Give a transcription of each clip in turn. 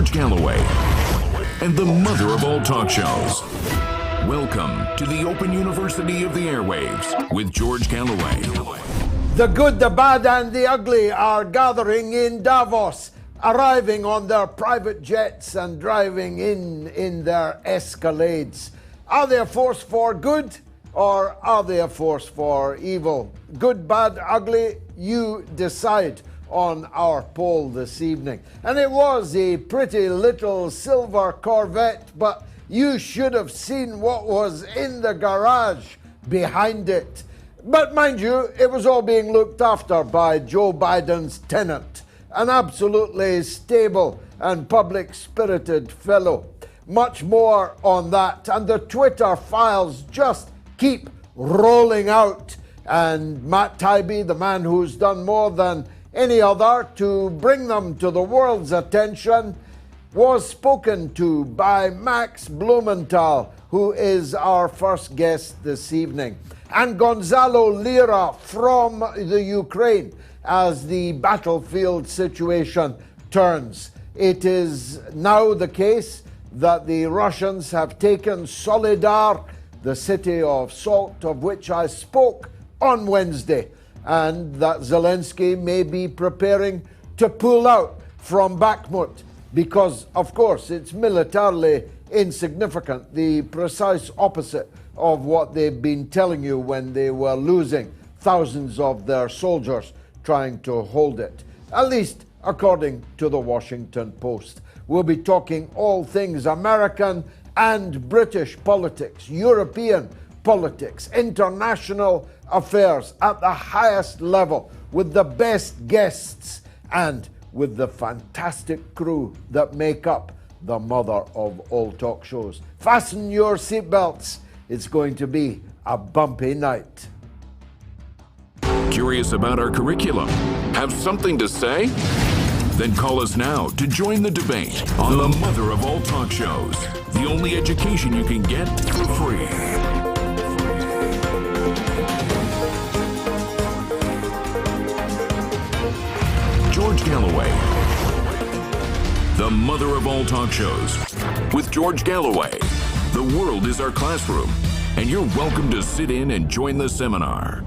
George Galloway, and the mother of all talk shows. Welcome to the Open University of the Airwaves with George Galloway. The good, the bad, and the ugly are gathering in Davos, arriving on their private jets and driving in their Escalades. Are they a force for good, or are they a force for evil? Good, bad, ugly, you decide on our poll this evening. And it was a pretty little silver Corvette, but you should have seen what was in the garage behind it. But mind you, it was all being looked after by Joe Biden's tenant, an absolutely stable and public-spirited fellow. Much more on that, and the Twitter files just keep rolling out. And Matt Taibbi, the man who's done more than any other to bring them to the world's attention, was spoken to by Max Blumenthal, who is our first guest this evening, and Gonzalo Lira from the Ukraine as the battlefield situation turns. It is now the case that the Russians have taken Solidar, the city of salt of which I spoke on Wednesday, and that Zelensky may be preparing to pull out from Bakhmut because, of course, it's militarily insignificant, the precise opposite of what they've been telling you when they were losing thousands of their soldiers trying to hold it, at least according to the Washington Post. We'll be talking all things American and British politics, European politics, international affairs at the highest level, with the best guests and with the fantastic crew that make up the mother of all talk shows. Fasten your seatbelts. It's going to be a bumpy night. Curious about our curriculum? Have something to say? Then call us now to join the debate on the mother of all talk shows. The only education you can get for free. George Galloway, the mother of all talk shows. With George Galloway, the world is our classroom, and you're welcome to sit in and join the seminar.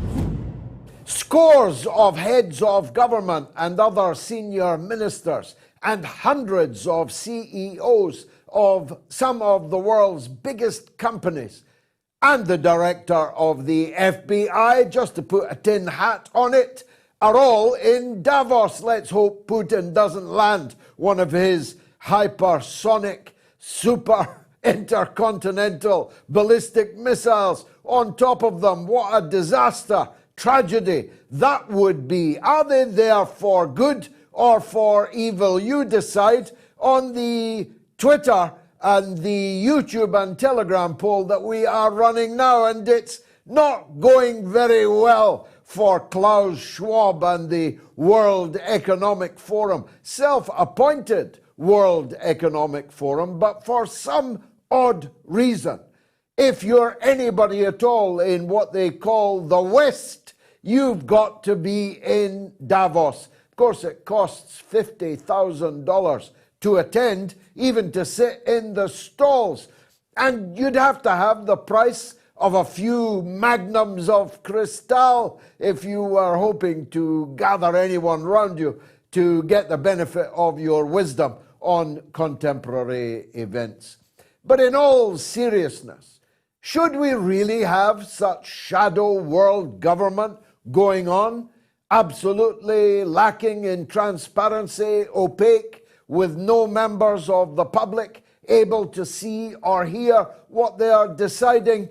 Scores of heads of government and other senior ministers and hundreds of CEOs of some of the world's biggest companies and the director of the FBI, just to put a tin hat on it, are all in Davos. Let's hope Putin doesn't land one of his hypersonic, super intercontinental ballistic missiles on top of them. What a disaster, tragedy that would be. Are they there for good or for evil? You decide on the Twitter and the YouTube and Telegram poll that we are running now, and it's not going very well for Klaus Schwab and the World Economic Forum, self-appointed World Economic Forum, but for some odd reason, if you're anybody at all in what they call the West, you've got to be in Davos. Of course, it costs $50,000 to attend, even to sit in the stalls, and you'd have to have the price of a few magnums of Cristal if you were hoping to gather anyone round you to get the benefit of your wisdom on contemporary events. But in all seriousness, should we really have such shadow world government going on, absolutely lacking in transparency, opaque, with no members of the public able to see or hear what they are deciding,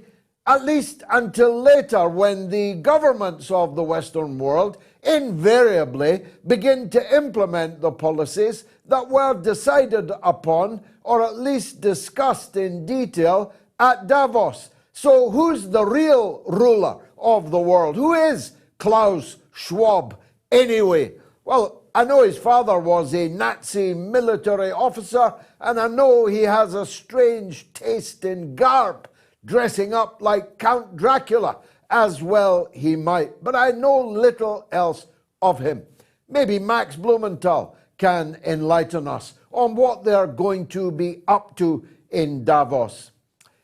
at least until later, when the governments of the Western world invariably begin to implement the policies that were decided upon, or at least discussed in detail, at Davos. So who's the real ruler of the world? Who is Klaus Schwab anyway? Well, I know his father was a Nazi military officer, and I know he has a strange taste in garb, dressing up like Count Dracula, as well he might. But I know little else of him. Maybe Max Blumenthal can enlighten us on what they're going to be up to in Davos.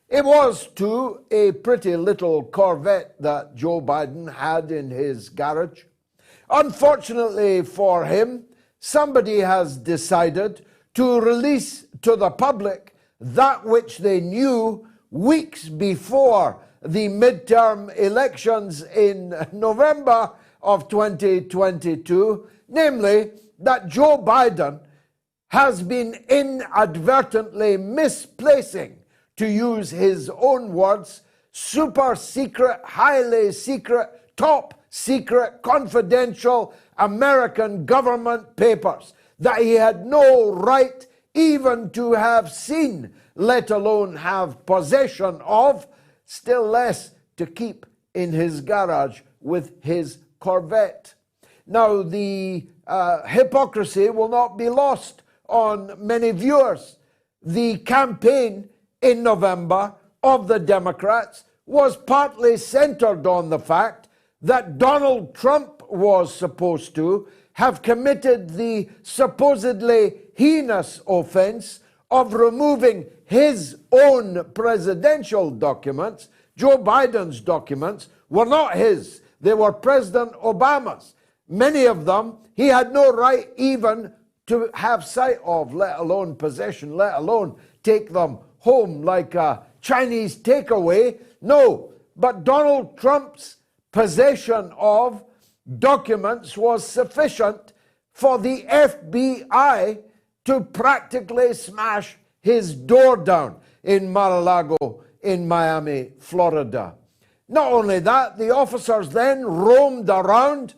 It was, too, a pretty little Corvette that Joe Biden had in his garage. Unfortunately for him, somebody has decided to release to the public that which they knew weeks before the midterm elections in November of 2022, namely that Joe Biden has been inadvertently misplacing, to use his own words, super secret, highly secret, top secret, confidential American government papers that he had no right even to have seen, let alone have possession of, still less to keep in his garage with his Corvette. Now, the hypocrisy will not be lost on many viewers. The campaign in November of the Democrats was partly centered on the fact that Donald Trump was supposed to have committed the supposedly heinous offense of removing his own presidential documents. Joe Biden's documents were not his. They were President Obama's. Many of them he had no right even to have sight of, let alone possession, let alone take them home like a Chinese takeaway. No, but Donald Trump's possession of documents was sufficient for the FBI to practically smash his door down in Mar-a-Lago in Miami, Florida. Not only that, the officers then roamed around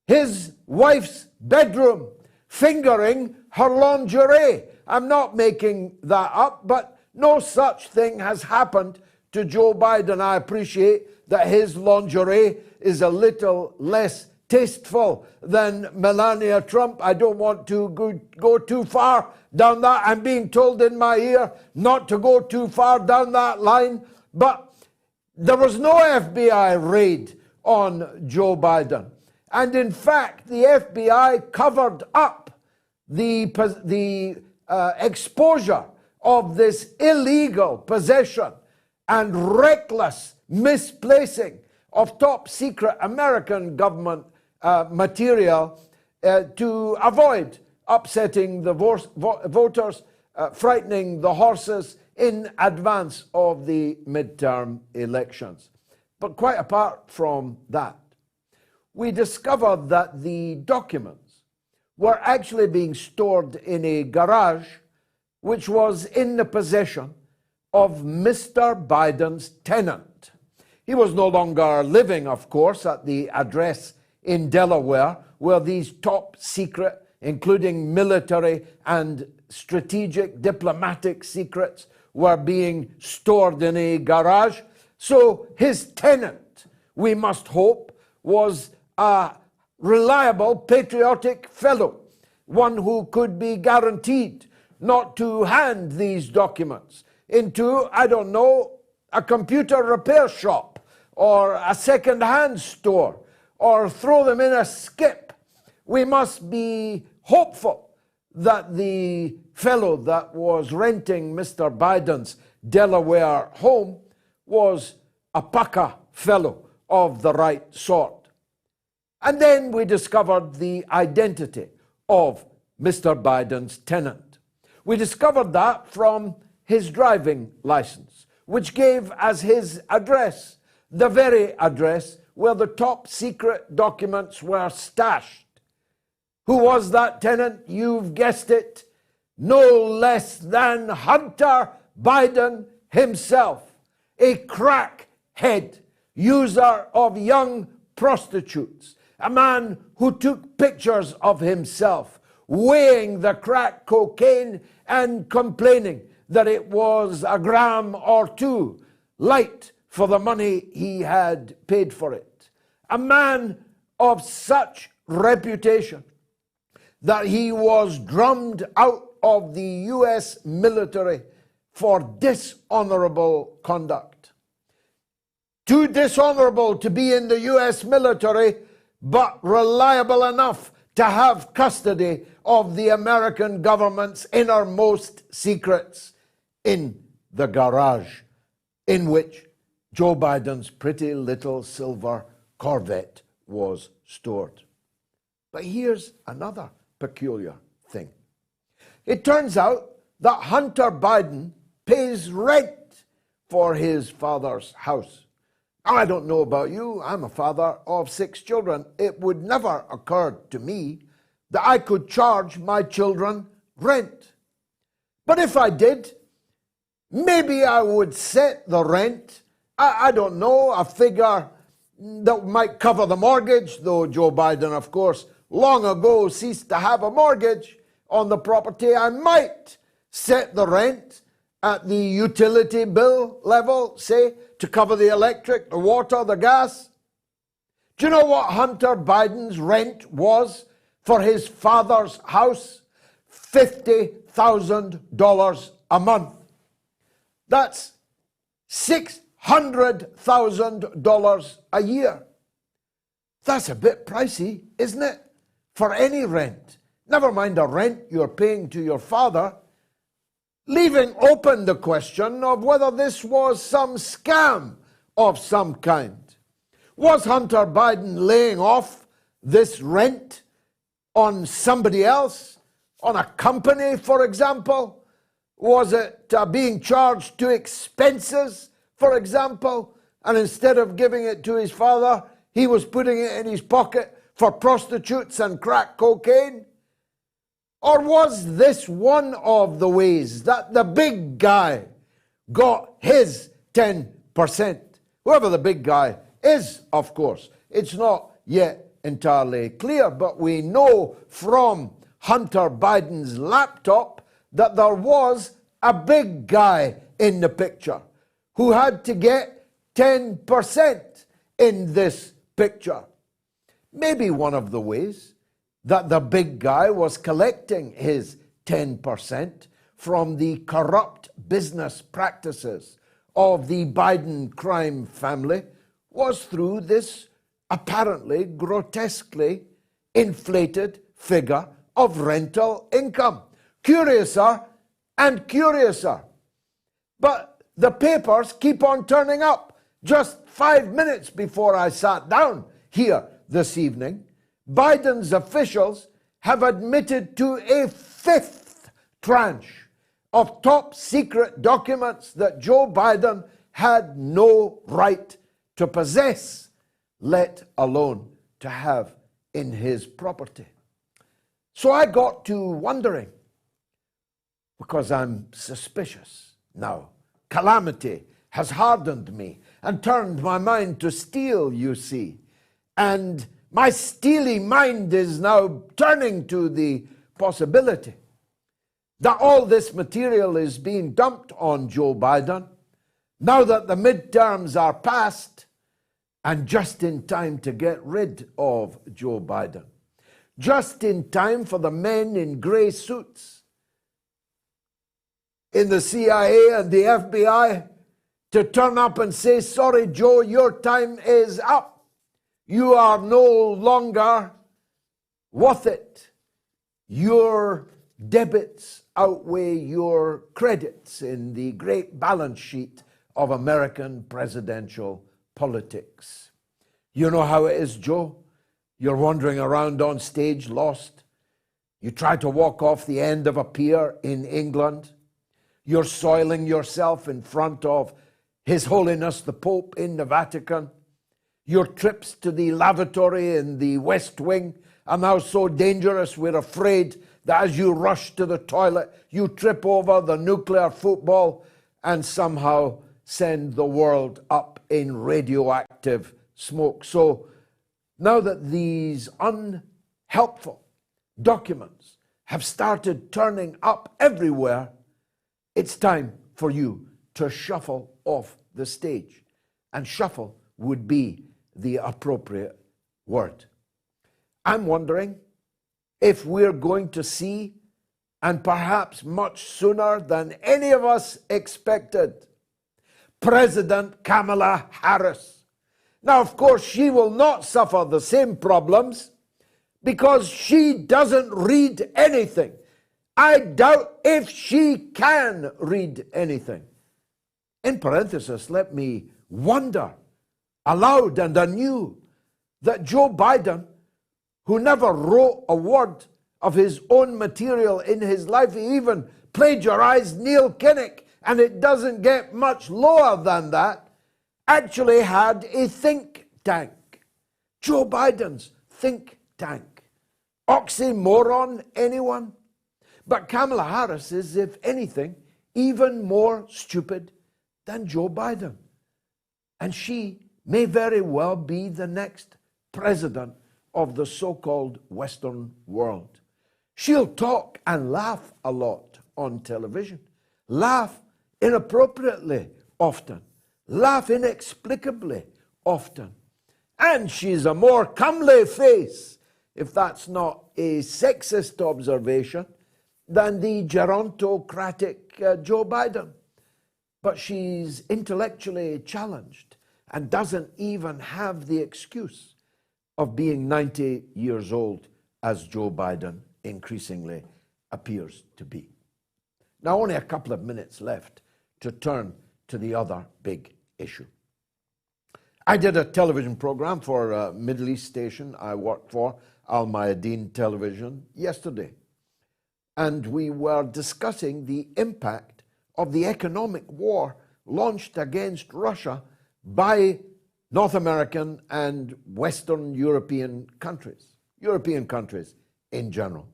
his wife's bedroom, fingering her lingerie. I'm not making that up, but no such thing has happened to Joe Biden. I appreciate that his lingerie is a little less tasteful than Melania Trump. I don't want to go too far down that. I'm being told in my ear not to go too far down that line. But there was no FBI raid on Joe Biden. And in fact, the FBI covered up the exposure of this illegal possession and reckless misplacing of top secret American government material to avoid upsetting the voters, frightening the horses in advance of the midterm elections. But quite apart from that, we discovered that the documents were actually being stored in a garage which was in the possession of Mr. Biden's tenant. He was no longer living, of course, at the address in Delaware where these top secret, including military and strategic diplomatic secrets, were being stored in a garage. So his tenant, we must hope, was a reliable, patriotic fellow, one who could be guaranteed not to hand these documents into, I don't know, a computer repair shop or a second-hand store or throw them in a skip. We must be hopeful that the fellow that was renting Mr. Biden's Delaware home was a pukka fellow of the right sort. And then we discovered the identity of Mr. Biden's tenant. We discovered that from his driving license, which gave as his address the very address where the top secret documents were stashed. Who was that tenant? You've guessed it. No less than Hunter Biden himself, a crackhead user of young prostitutes, a man who took pictures of himself weighing the crack cocaine and complaining that it was a gram or two light for the money he had paid for it. A man of such reputation that he was drummed out of the US military for dishonorable conduct. Too dishonorable to be in the US military, but reliable enough to have custody of the American government's innermost secrets in the garage in which Joe Biden's pretty little silver Corvette was stored. But here's another peculiar thing. It turns out that Hunter Biden pays rent for his father's house. Now, I don't know about you. I'm a father of 6 children. It would never occur to me that I could charge my children rent. But if I did, maybe I would set the rent, I don't know, a figure that might cover the mortgage, though Joe Biden, of course, long ago ceased to have a mortgage on the property. I might set the rent at the utility bill level, say, to cover the electric, the water, the gas. Do you know what Hunter Biden's rent was for his father's house? $50,000 a month. That's $600,000 a year. That's a bit pricey, isn't it? For any rent. Never mind the rent you're paying to your father, leaving open the question of whether this was some scam of some kind. Was Hunter Biden laying off this rent on somebody else, on a company, for example? Was it being charged to expenses, for example, and instead of giving it to his father, he was putting it in his pocket for prostitutes and crack cocaine? Or was this one of the ways that the big guy got his 10%? Whoever the big guy is, of course. It's not yet entirely clear, but we know from Hunter Biden's laptop that there was a big guy in the picture who had to get 10% in this picture. Maybe one of the ways that the big guy was collecting his 10% from the corrupt business practices of the Biden crime family was through this apparently grotesquely inflated figure of rental income. Curiouser and curiouser. But the papers keep on turning up. Just 5 minutes before I sat down here this evening, Biden's officials have admitted to a 5th tranche of top secret documents that Joe Biden had no right to possess, let alone to have in his property. So I got to wondering, because I'm suspicious now. Calamity has hardened me and turned my mind to steel, you see. And my steely mind is now turning to the possibility that all this material is being dumped on Joe Biden now that the midterms are past, and just in time to get rid of Joe Biden. Just in time for the men in gray suits in the CIA and the FBI to turn up and say, sorry, Joe, your time is up. You are no longer worth it. Your debits outweigh your credits in the great balance sheet of American presidential politics. You know how it is, Joe? You're wandering around on stage lost. You try to walk off the end of a pier in England. You're soiling yourself in front of His Holiness the Pope in the Vatican. Your trips to the lavatory in the West Wing are now so dangerous we're afraid that as you rush to the toilet, you trip over the nuclear football and somehow send the world up in radioactive smoke. So now that these unhelpful documents have started turning up everywhere, it's time for you to shuffle off the stage. And shuffle would be the appropriate word. I'm wondering if we're going to see, and perhaps much sooner than any of us expected, President Kamala Harris. Now, of course, she will not suffer the same problems, because she doesn't read anything. I doubt if she can read anything. In parenthesis, let me wonder aloud and anew that Joe Biden, who never wrote a word of his own material in his life, he even plagiarized Neil Kinnock, and it doesn't get much lower than that, actually had a think tank. Joe Biden's think tank. Oxymoron, anyone? But Kamala Harris is, if anything, even more stupid than Joe Biden. And she may very well be the next president of the so-called Western world. She'll talk and laugh a lot on television, laugh inappropriately often, laugh inexplicably often. And she's a more comely face, if that's not a sexist observation, than the gerontocratic Joe Biden. But she's intellectually challenged and doesn't even have the excuse of being 90 years old, as Joe Biden increasingly appears to be. Now, only a couple of minutes left to turn to the other big issue. I did a television program for a Middle East station I worked for, Al Mayadeen Television, yesterday. And we were discussing the impact of the economic war launched against Russia by North American and Western European countries in general.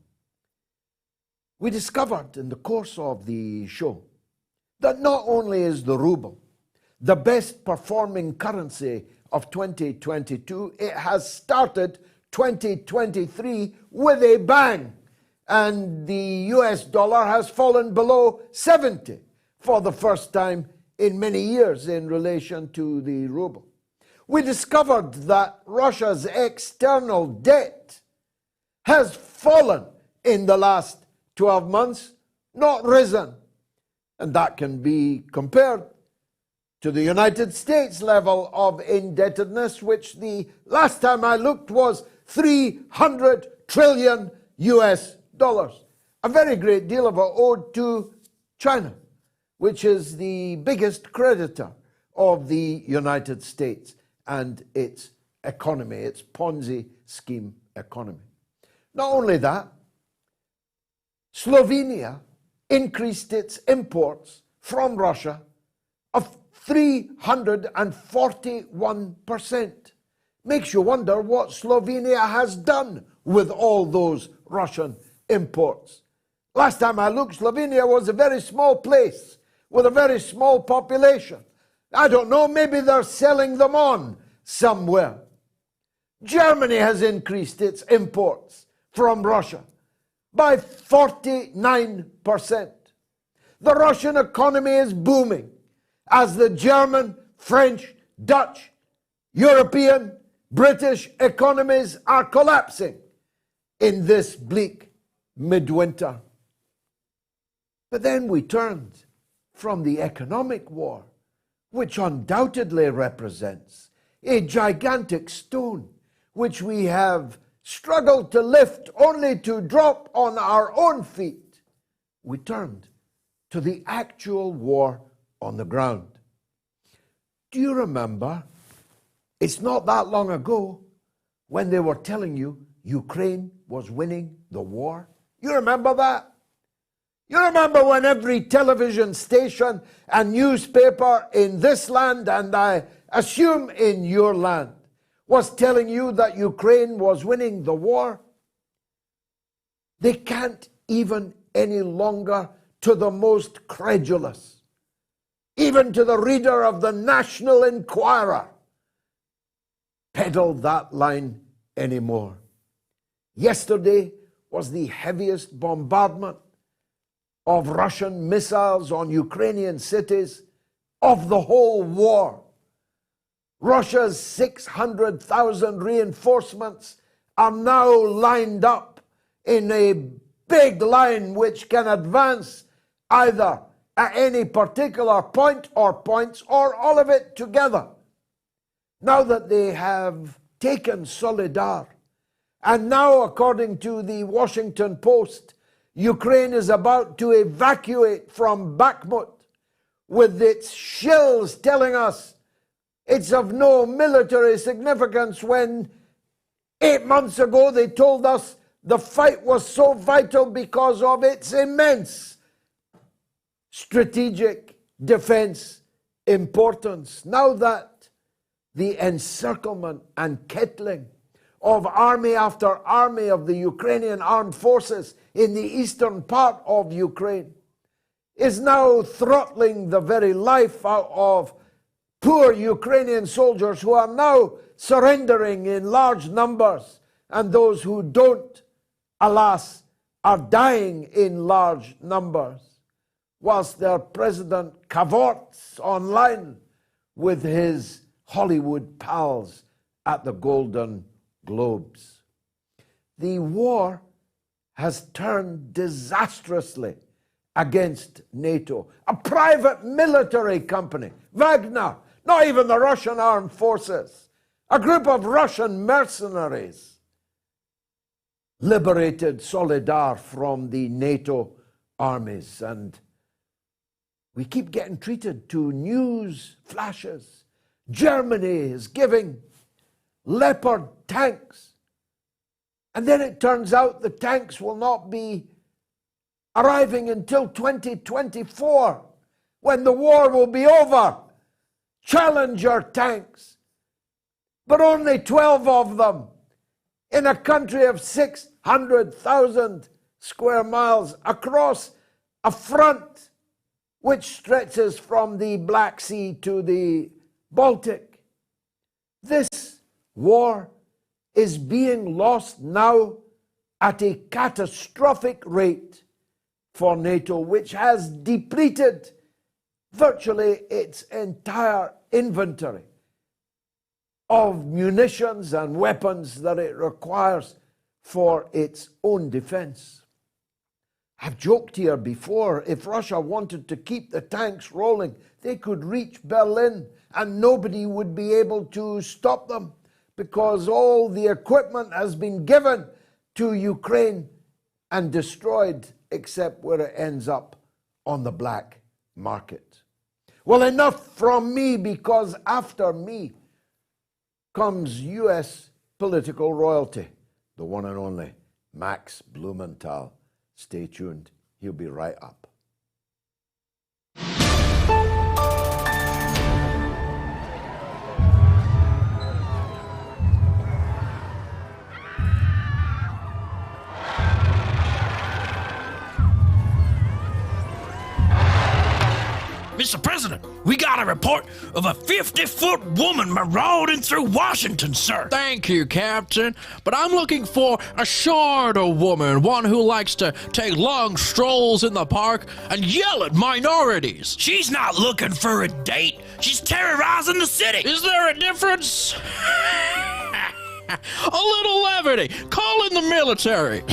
We discovered in the course of the show that not only is the ruble the best performing currency of 2022, it has started 2023 with a bang. And the US dollar has fallen below 70 for the first time in many years in relation to the ruble. We discovered that Russia's external debt has fallen in the last 12 months, not risen. And that can be compared to the United States level of indebtedness, which the last time I looked was 300 trillion US dollars. A very great deal of it owed to China, which is the biggest creditor of the United States and its economy, its Ponzi scheme economy. Not only that, Slovenia increased its imports from Russia of 341%. Makes you wonder what Slovenia has done with all those Russian imports. Last time I looked, Slovenia was a very small place with a very small population. I don't know, maybe they're selling them on somewhere. Germany has increased its imports from Russia by 49%. The Russian economy is booming as the German, French, Dutch, European, British economies are collapsing in this bleak midwinter. But then we turned from the economic war, which undoubtedly represents a gigantic stone which we have struggled to lift only to drop on our own feet. We turned to the actual war on the ground. Do you remember? It's not that long ago when they were telling you Ukraine was winning the war. You remember that? You remember when every television station and newspaper in this land, and I assume in your land, was telling you that Ukraine was winning the war? They can't even any longer, to the most credulous, even to the reader of the National Enquirer, peddle that line anymore. Yesterday was the heaviest bombardment of Russian missiles on Ukrainian cities of the whole war. Russia's 600,000 reinforcements are now lined up in a big line which can advance either at any particular point or points or all of it together. Now that they have taken Solidar And now, according to the Washington Post, Ukraine is about to evacuate from Bakhmut, with its shills telling us it's of no military significance, when 8 months ago they told us the fight was so vital because of its immense strategic defense importance. Now that the encirclement and kettling of army after army of the Ukrainian armed forces in the eastern part of Ukraine is now throttling the very life out of poor Ukrainian soldiers, who are now surrendering in large numbers, and those who don't, alas, are dying in large numbers, whilst their president cavorts online with his Hollywood pals at the Golden Globes. The war has turned disastrously against NATO. A private military company, Wagner, not even the Russian armed forces, a group of Russian mercenaries, liberated Solidar from the NATO armies. And we keep getting treated to news flashes. Germany is giving Leopard tanks. And then it turns out the tanks will not be arriving until 2024, when the war will be over. Challenger tanks, but only 12 of them in a country of 600,000 square miles across a front which stretches from the Black Sea to the Baltic. This war is being lost now at a catastrophic rate for NATO, which has depleted virtually its entire inventory of munitions and weapons that it requires for its own defense. I've joked here before, if Russia wanted to keep the tanks rolling, they could reach Berlin and nobody would be able to stop them, because all the equipment has been given to Ukraine and destroyed, except where it ends up on the black market. Well, enough from me, because after me comes U.S. political royalty, the one and only Max Blumenthal. Stay tuned. He'll be right up. Mr. President, we got a report of a 50-foot woman marauding through Washington, sir. Thank you, Captain. But I'm looking for a shorter woman, one who likes to take long strolls in the park and yell at minorities. She's not looking for a date. She's terrorizing the city. Is there a difference? A little levity. Call in the military.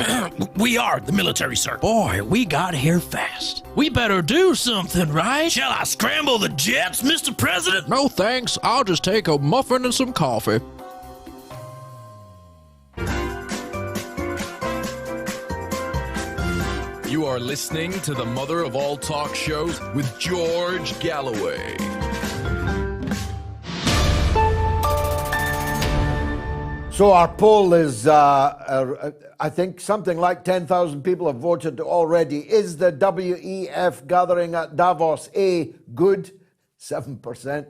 We are the military, sir. Boy, we got here fast. We better do something, right? Shall I scramble the jets, Mr. President? No thanks. I'll just take a muffin and some coffee. You are listening to the mother of all talk shows with George Galloway. So our poll is, I think something like 10,000 people have voted already. Is the WEF gathering at Davos A, good, 7%,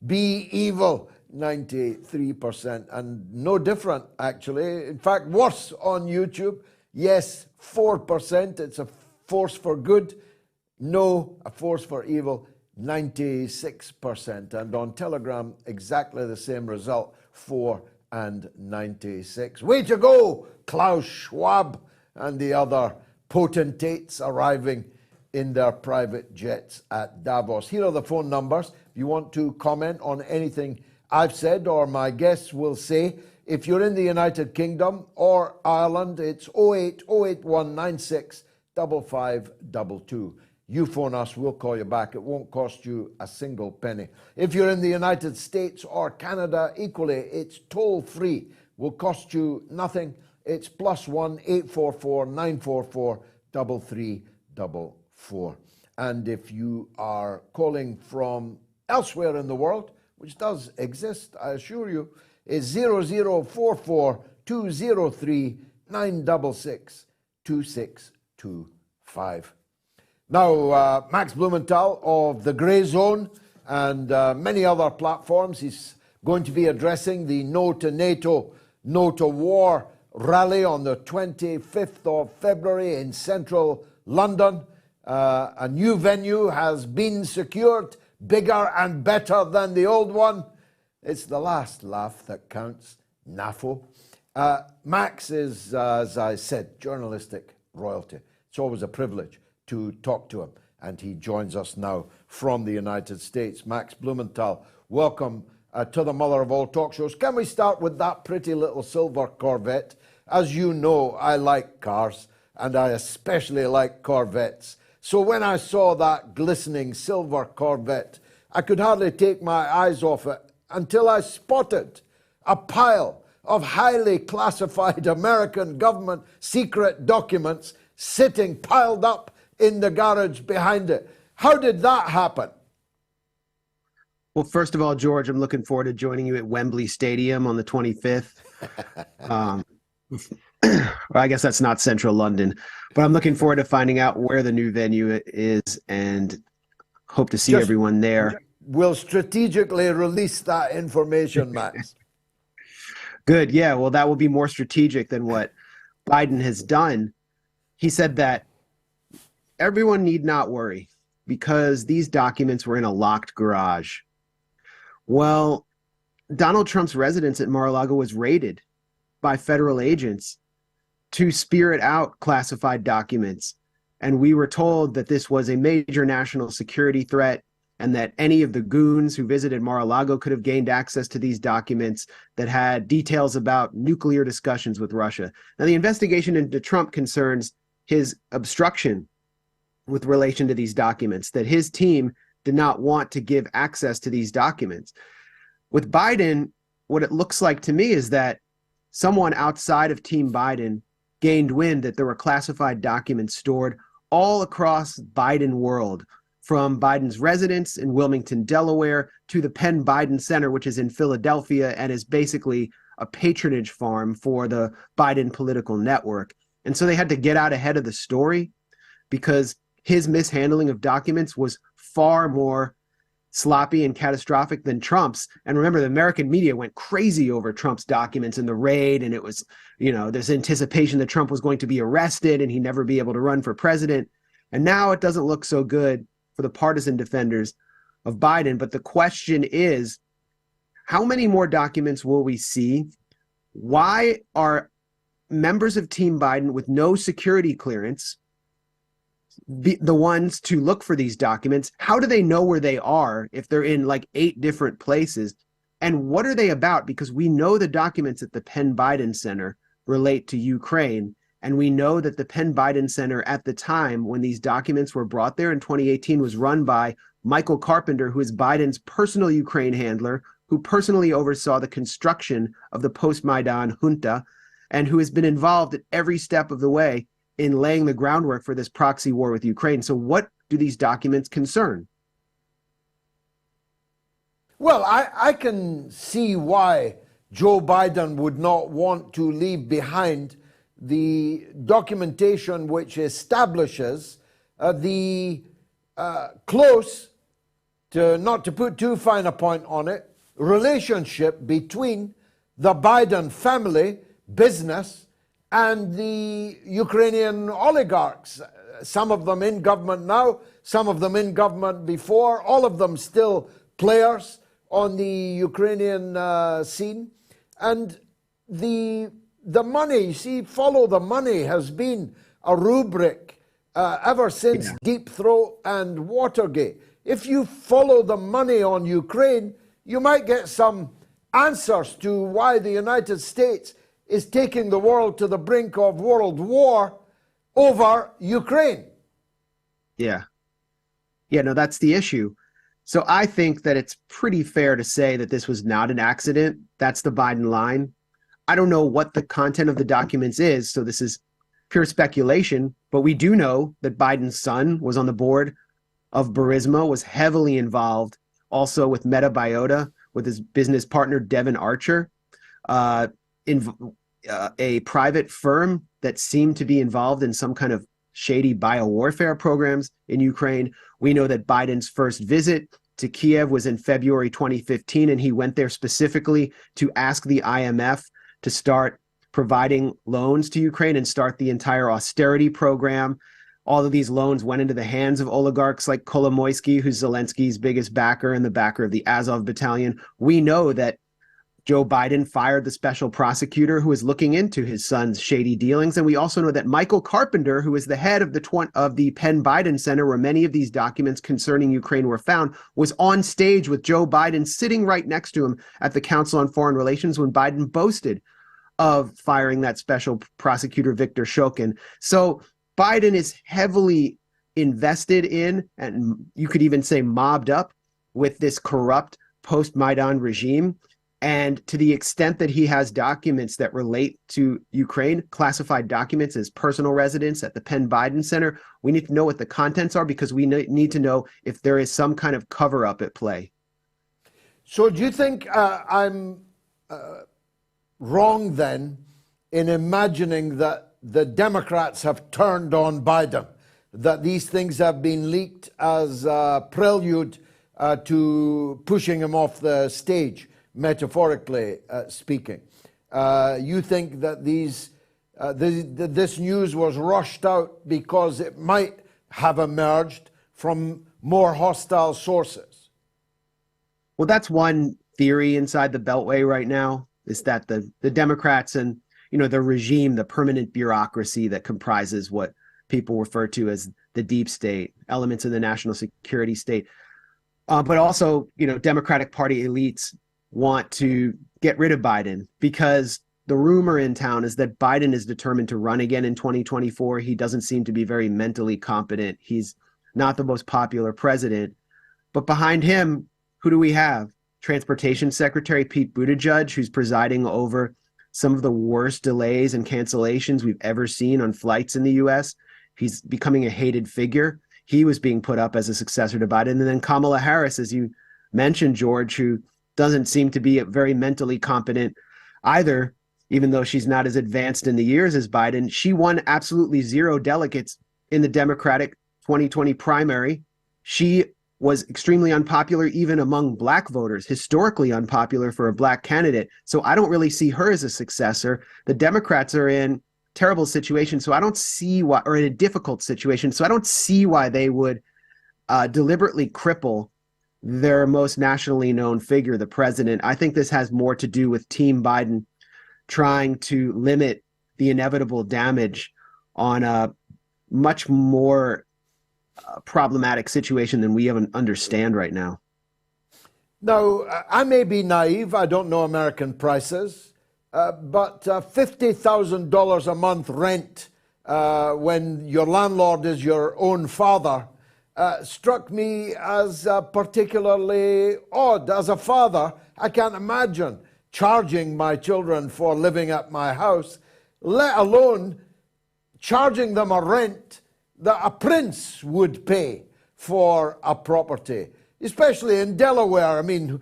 B, evil, 93%, and no different, actually. In fact, worse on YouTube. Yes, 4%, it's a force for good. No, a force for evil, 96%. And on Telegram, exactly the same result, 4 and 96. Way to go, Klaus Schwab and the other potentates arriving in their private jets at Davos. Here are the phone numbers. If you want to comment on anything I've said or my guests will say, if you're in the United Kingdom or Ireland, it's 0808196 5522. You phone us, we'll call you back. It won't cost you a single penny. If you're in the United States or Canada, equally, it's toll-free. will cost you nothing. It's +1 844 944 3344. And if you are calling from elsewhere in the world, which does exist, I assure you, is 0044 203 966 2625. Now, Max Blumenthal of the Grey Zone and many other platforms, he's going to be addressing the No to NATO, No to War rally on the 25th of February in central London. A new venue has been secured, bigger and better than the old one. It's the last laugh that counts, NAFO. Max is, as I said, journalistic royalty. It's always a privilege to talk to him, and he joins us now from the United States. Max Blumenthal, welcome to the mother of all talk shows. Can we start with that pretty little silver Corvette? As you know, I like cars, and I especially like Corvettes. So when I saw that glistening silver Corvette, I could hardly take my eyes off it until I spotted a pile of highly classified American government secret documents sitting piled up in the garage behind it. How did that happen? Well, first of all, George, I'm looking forward to joining you at Wembley Stadium on the 25th. Well, I guess that's not central London, but I'm looking forward to finding out where the new venue is and hope to see everyone there. We'll strategically release that information, Max. Good. Yeah. Well, that will be more strategic than what Biden has done. He said that everyone need not worry because these documents were in a locked garage. Well, Donald Trump's residence at Mar-a-Lago was raided by federal agents to spirit out classified documents. And we were told that this was a major national security threat and that any of the goons who visited Mar-a-Lago could have gained access to these documents that had details about nuclear discussions with Russia. Now, the investigation into Trump concerns his obstruction with relation to these documents, that his team did not want to give access to these documents. With Biden, what it looks like to me is that someone outside of Team Biden gained wind that there were classified documents stored all across Biden world, from Biden's residence in Wilmington, Delaware, to the Penn Biden Center, which is in Philadelphia and is basically a patronage farm for the Biden political network. And so they had to get out ahead of the story because his mishandling of documents was far more sloppy and catastrophic than Trump's. And remember, the American media went crazy over Trump's documents in the raid. And it was, this anticipation that Trump was going to be arrested and he'd never be able to run for president. And now it doesn't look so good for the partisan defenders of Biden. But the question is, how many more documents will we see? Why are members of Team Biden with no security clearance the ones to look for these documents? How do they know where they are if they're in like 8 different places? And what are they about? Because we know the documents at the Penn Biden Center relate to Ukraine. And we know that the Penn Biden Center at the time when these documents were brought there in 2018 was run by Michael Carpenter, who is Biden's personal Ukraine handler, who personally oversaw the construction of the post-Maidan junta, and who has been involved at every step of the way in laying the groundwork for this proxy war with Ukraine. So what do these documents concern? Well, I can see why Joe Biden would not want to leave behind the documentation which establishes the close, not to put too fine a point on it, relationship between the Biden family, business, and the Ukrainian oligarchs. Some of them in government now, some of them in government before, all of them still players on the Ukrainian scene. And the money, you see, follow the money has been a rubric ever since Deep Throat and Watergate. If you follow the money on Ukraine, you might get some answers to why the United States is taking the world to the brink of world war over Ukraine. Yeah, no, that's the issue. So I think that it's pretty fair to say that this was not an accident. That's the Biden line. I don't know what the content of the documents is, so this is pure speculation, but we do know that Biden's son was on the board of Burisma, was heavily involved also with Metabiota, with his business partner, Devin Archer, in a private firm that seemed to be involved in some kind of shady biowarfare programs in Ukraine. We know that Biden's first visit to Kiev was in February 2015, and he went there specifically to ask the IMF to start providing loans to Ukraine and start the entire austerity program. All of these loans went into the hands of oligarchs like Kolomoisky, who's Zelensky's biggest backer and the backer of the Azov battalion. We know that Joe Biden fired the special prosecutor who is looking into his son's shady dealings. And we also know that Michael Carpenter, who is the head of the Penn Biden Center, where many of these documents concerning Ukraine were found, was on stage with Joe Biden sitting right next to him at the Council on Foreign Relations when Biden boasted of firing that special prosecutor, Victor Shokin. So Biden is heavily invested in, and you could even say mobbed up with this corrupt post-Maidan regime. And to the extent that he has documents that relate to Ukraine, classified documents, his personal residence at the Penn Biden Center, we need to know what the contents are, because we need to know if there is some kind of cover-up at play. So do you think I'm wrong then in imagining that the Democrats have turned on Biden, that these things have been leaked as a prelude to pushing him off the stage, metaphorically speaking? You think that this news was rushed out because it might have emerged from more hostile sources? Well, that's one theory inside the Beltway right now, is that the Democrats and the regime, the permanent bureaucracy that comprises what people refer to as the deep state, elements of the national security state, but also Democratic Party elites want to get rid of Biden, because the rumor in town is that Biden is determined to run again in 2024. He doesn't seem to be very mentally competent. He's not the most popular president. But behind him, who do we have? Transportation Secretary Pete Buttigieg, who's presiding over some of the worst delays and cancellations we've ever seen on flights in the U.S. He's becoming a hated figure. He was being put up as a successor to Biden. And then Kamala Harris, as you mentioned, George, who doesn't seem to be very mentally competent either, even though she's not as advanced in the years as Biden. She won absolutely 0 delegates in the Democratic 2020 primary. She was extremely unpopular even among Black voters, historically unpopular for a Black candidate. So I don't really see her as a successor. The Democrats are in terrible situation, so I don't see why, or in a difficult situation, so I don't see why they would deliberately cripple their most nationally known figure, the president. I think this has more to do with Team Biden trying to limit the inevitable damage on a much more problematic situation than we even understand right now. Now, I may be naive, I don't know American prices, but $50,000 a month rent when your landlord is your own father struck me as particularly odd. As a father, I can't imagine charging my children for living at my house, let alone charging them a rent that a prince would pay for a property, especially in Delaware. I mean,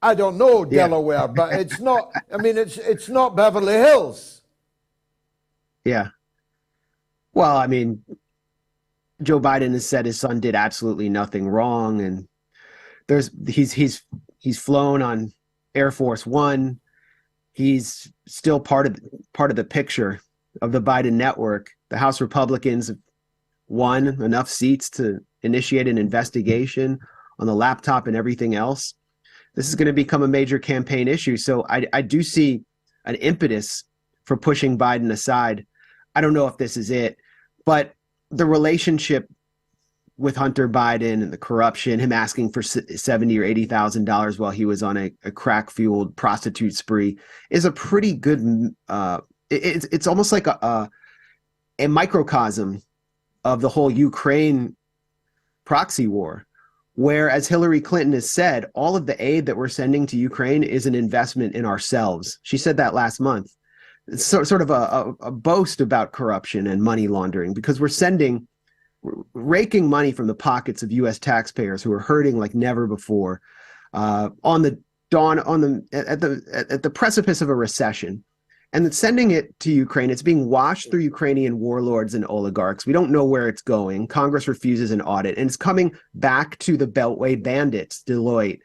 I don't know Delaware, but it's not, I mean, it's not Beverly Hills. Yeah. Well, I mean, Joe Biden has said his son did absolutely nothing wrong, and he's flown on Air Force One. He's still part of the picture of the Biden network. The House Republicans have won enough seats to initiate an investigation on the laptop and everything else. This is going to become a major campaign issue. So I do see an impetus for pushing Biden aside. I don't know if this is it, but the relationship with Hunter Biden and the corruption, him asking for $70,000 or $80,000 while he was on a crack-fueled prostitute spree, is a pretty good. It's almost like a microcosm of the whole Ukraine proxy war, where, as Hillary Clinton has said, all of the aid that we're sending to Ukraine is an investment in ourselves. She said that last month. sort of a boast about corruption and money laundering, because we're raking money from the pockets of U.S. taxpayers who are hurting like never before, at the precipice of a recession, and sending it to Ukraine. It's being washed through Ukrainian warlords and oligarchs. We don't know where it's going. Congress refuses an audit, and it's coming back to the Beltway bandits, Deloitte,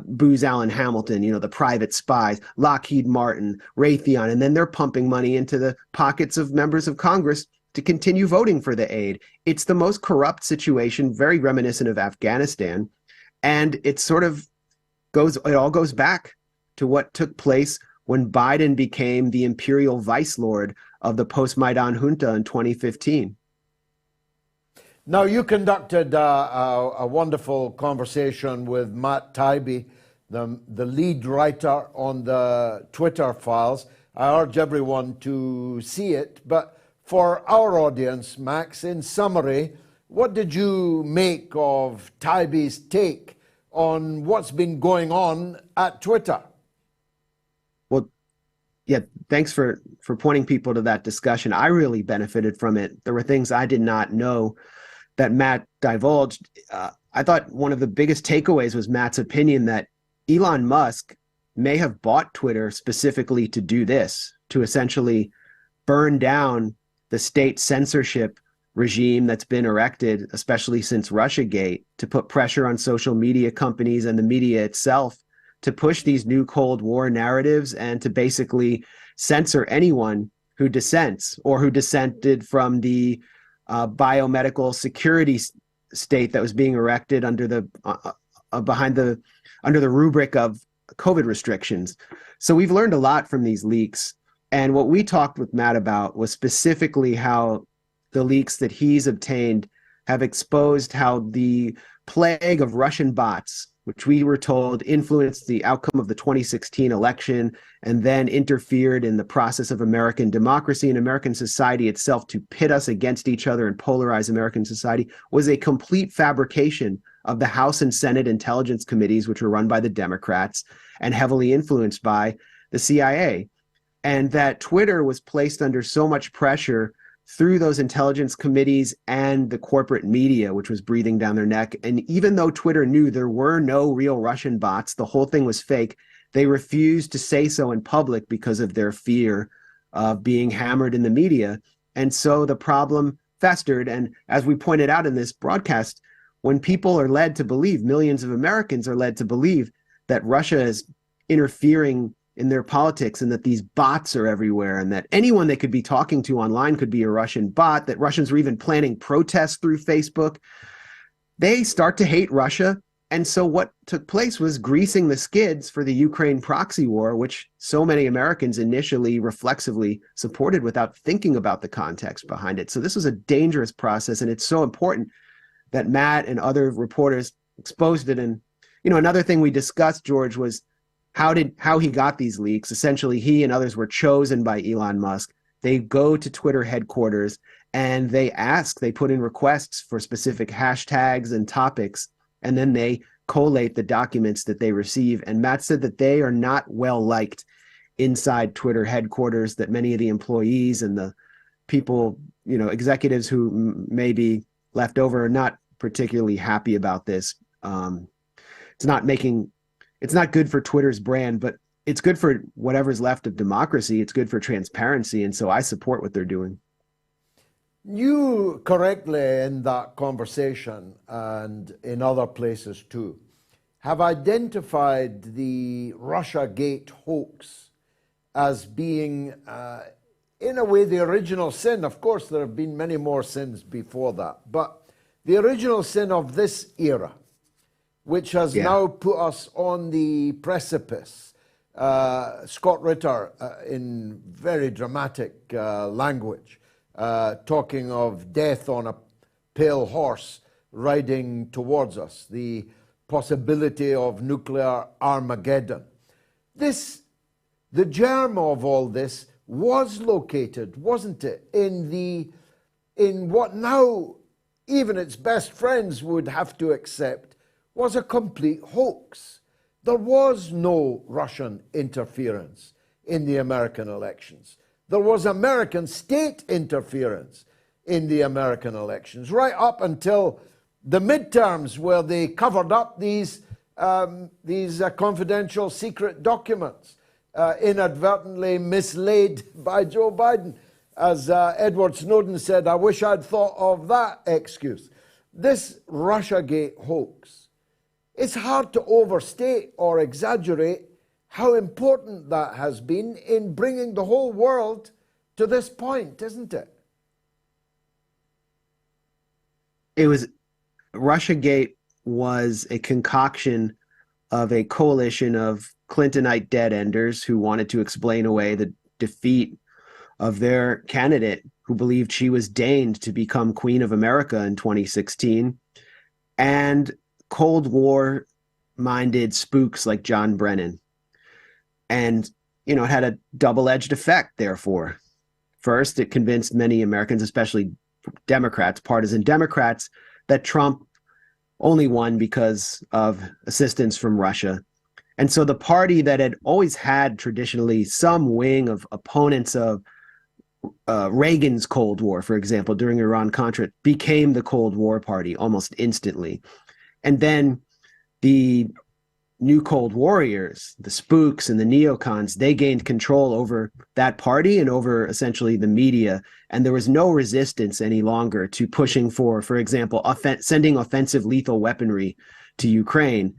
Booz Allen Hamilton, the private spies, Lockheed Martin, Raytheon, and then they're pumping money into the pockets of members of Congress to continue voting for the aid. It's the most corrupt situation, very reminiscent of Afghanistan, and it all goes back to what took place when Biden became the imperial vice lord of the post-Maidan junta in 2015. Now, you conducted a wonderful conversation with Matt Taibbi, the lead writer on the Twitter files. I urge everyone to see it. But for our audience, Max, in summary, what did you make of Taibbi's take on what's been going on at Twitter? Well, yeah, thanks for pointing people to that discussion. I really benefited from it. There were things I did not know that Matt divulged. I thought one of the biggest takeaways was Matt's opinion that Elon Musk may have bought Twitter specifically to do this, to essentially burn down the state censorship regime that's been erected, especially since Russiagate, to put pressure on social media companies and the media itself to push these new Cold War narratives and to basically censor anyone who dissents or who dissented from the biomedical security state that was being erected under the rubric of COVID restrictions. So we've learned a lot from these leaks. And what we talked with Matt about was specifically how the leaks that he's obtained have exposed how the plague of Russian bots, which we were told influenced the outcome of the 2016 election and then interfered in the process of American democracy and American society itself to pit us against each other and polarize American society, was a complete fabrication of the House and Senate intelligence committees, which were run by the Democrats and heavily influenced by the CIA. And that Twitter was placed under so much pressure through those intelligence committees and the corporate media, which was breathing down their neck. And even though Twitter knew there were no real Russian bots, the whole thing was fake, they refused to say so in public because of their fear of being hammered in the media. And so the problem festered. And as we pointed out in this broadcast, when people are led to believe, millions of Americans are led to believe that Russia is interfering in their politics and that these bots are everywhere and that anyone they could be talking to online could be a Russian bot, that Russians were even planning protests through Facebook, they start to hate Russia. And so what took place was greasing the skids for the Ukraine proxy war, which so many Americans initially reflexively supported without thinking about the context behind it. So this was a dangerous process, and it's so important that Matt and other reporters exposed it. And, another thing we discussed, George, was how he got these leaks. Essentially, he and others were chosen by Elon Musk. They go to Twitter headquarters and they put in requests for specific hashtags and topics, and then they collate the documents that they receive. And Matt said that they are not well liked inside Twitter headquarters, that many of the employees and the people, executives who may be left over are not particularly happy about this. It's not good for Twitter's brand, but it's good for whatever's left of democracy. It's good for transparency. And so I support what they're doing. You correctly, in that conversation and in other places too, have identified the Russiagate hoax as being, in a way, the original sin. Of course, there have been many more sins before that, but the original sin of this era, which has now put us on the precipice. Scott Ritter, in very dramatic language, talking of death on a pale horse riding towards us, the possibility of nuclear Armageddon. The germ of all this was located, wasn't it, in what now even its best friends would have to accept was a complete hoax. There was no Russian interference in the American elections. There was American state interference in the American elections, right up until the midterms, where they covered up these confidential secret documents, inadvertently mislaid by Joe Biden. As Edward Snowden said, I wish I'd thought of that excuse. This Russiagate hoax, it's hard to overstate or exaggerate how important that has been in bringing the whole world to this point, isn't it? Russiagate was a concoction of a coalition of Clintonite dead-enders who wanted to explain away the defeat of their candidate, who believed she was deigned to become Queen of America in 2016, and Cold War-minded spooks like John Brennan. And, it had a double-edged effect, therefore. First, it convinced many Americans, especially Democrats, partisan Democrats, that Trump only won because of assistance from Russia. And so the party that had always had traditionally some wing of opponents of Reagan's Cold War, for example, during Iran-Contra, became the Cold War party almost instantly. And then the new Cold Warriors, the spooks and the neocons, they gained control over that party and over essentially the media. And there was no resistance any longer to pushing for example, sending offensive lethal weaponry to Ukraine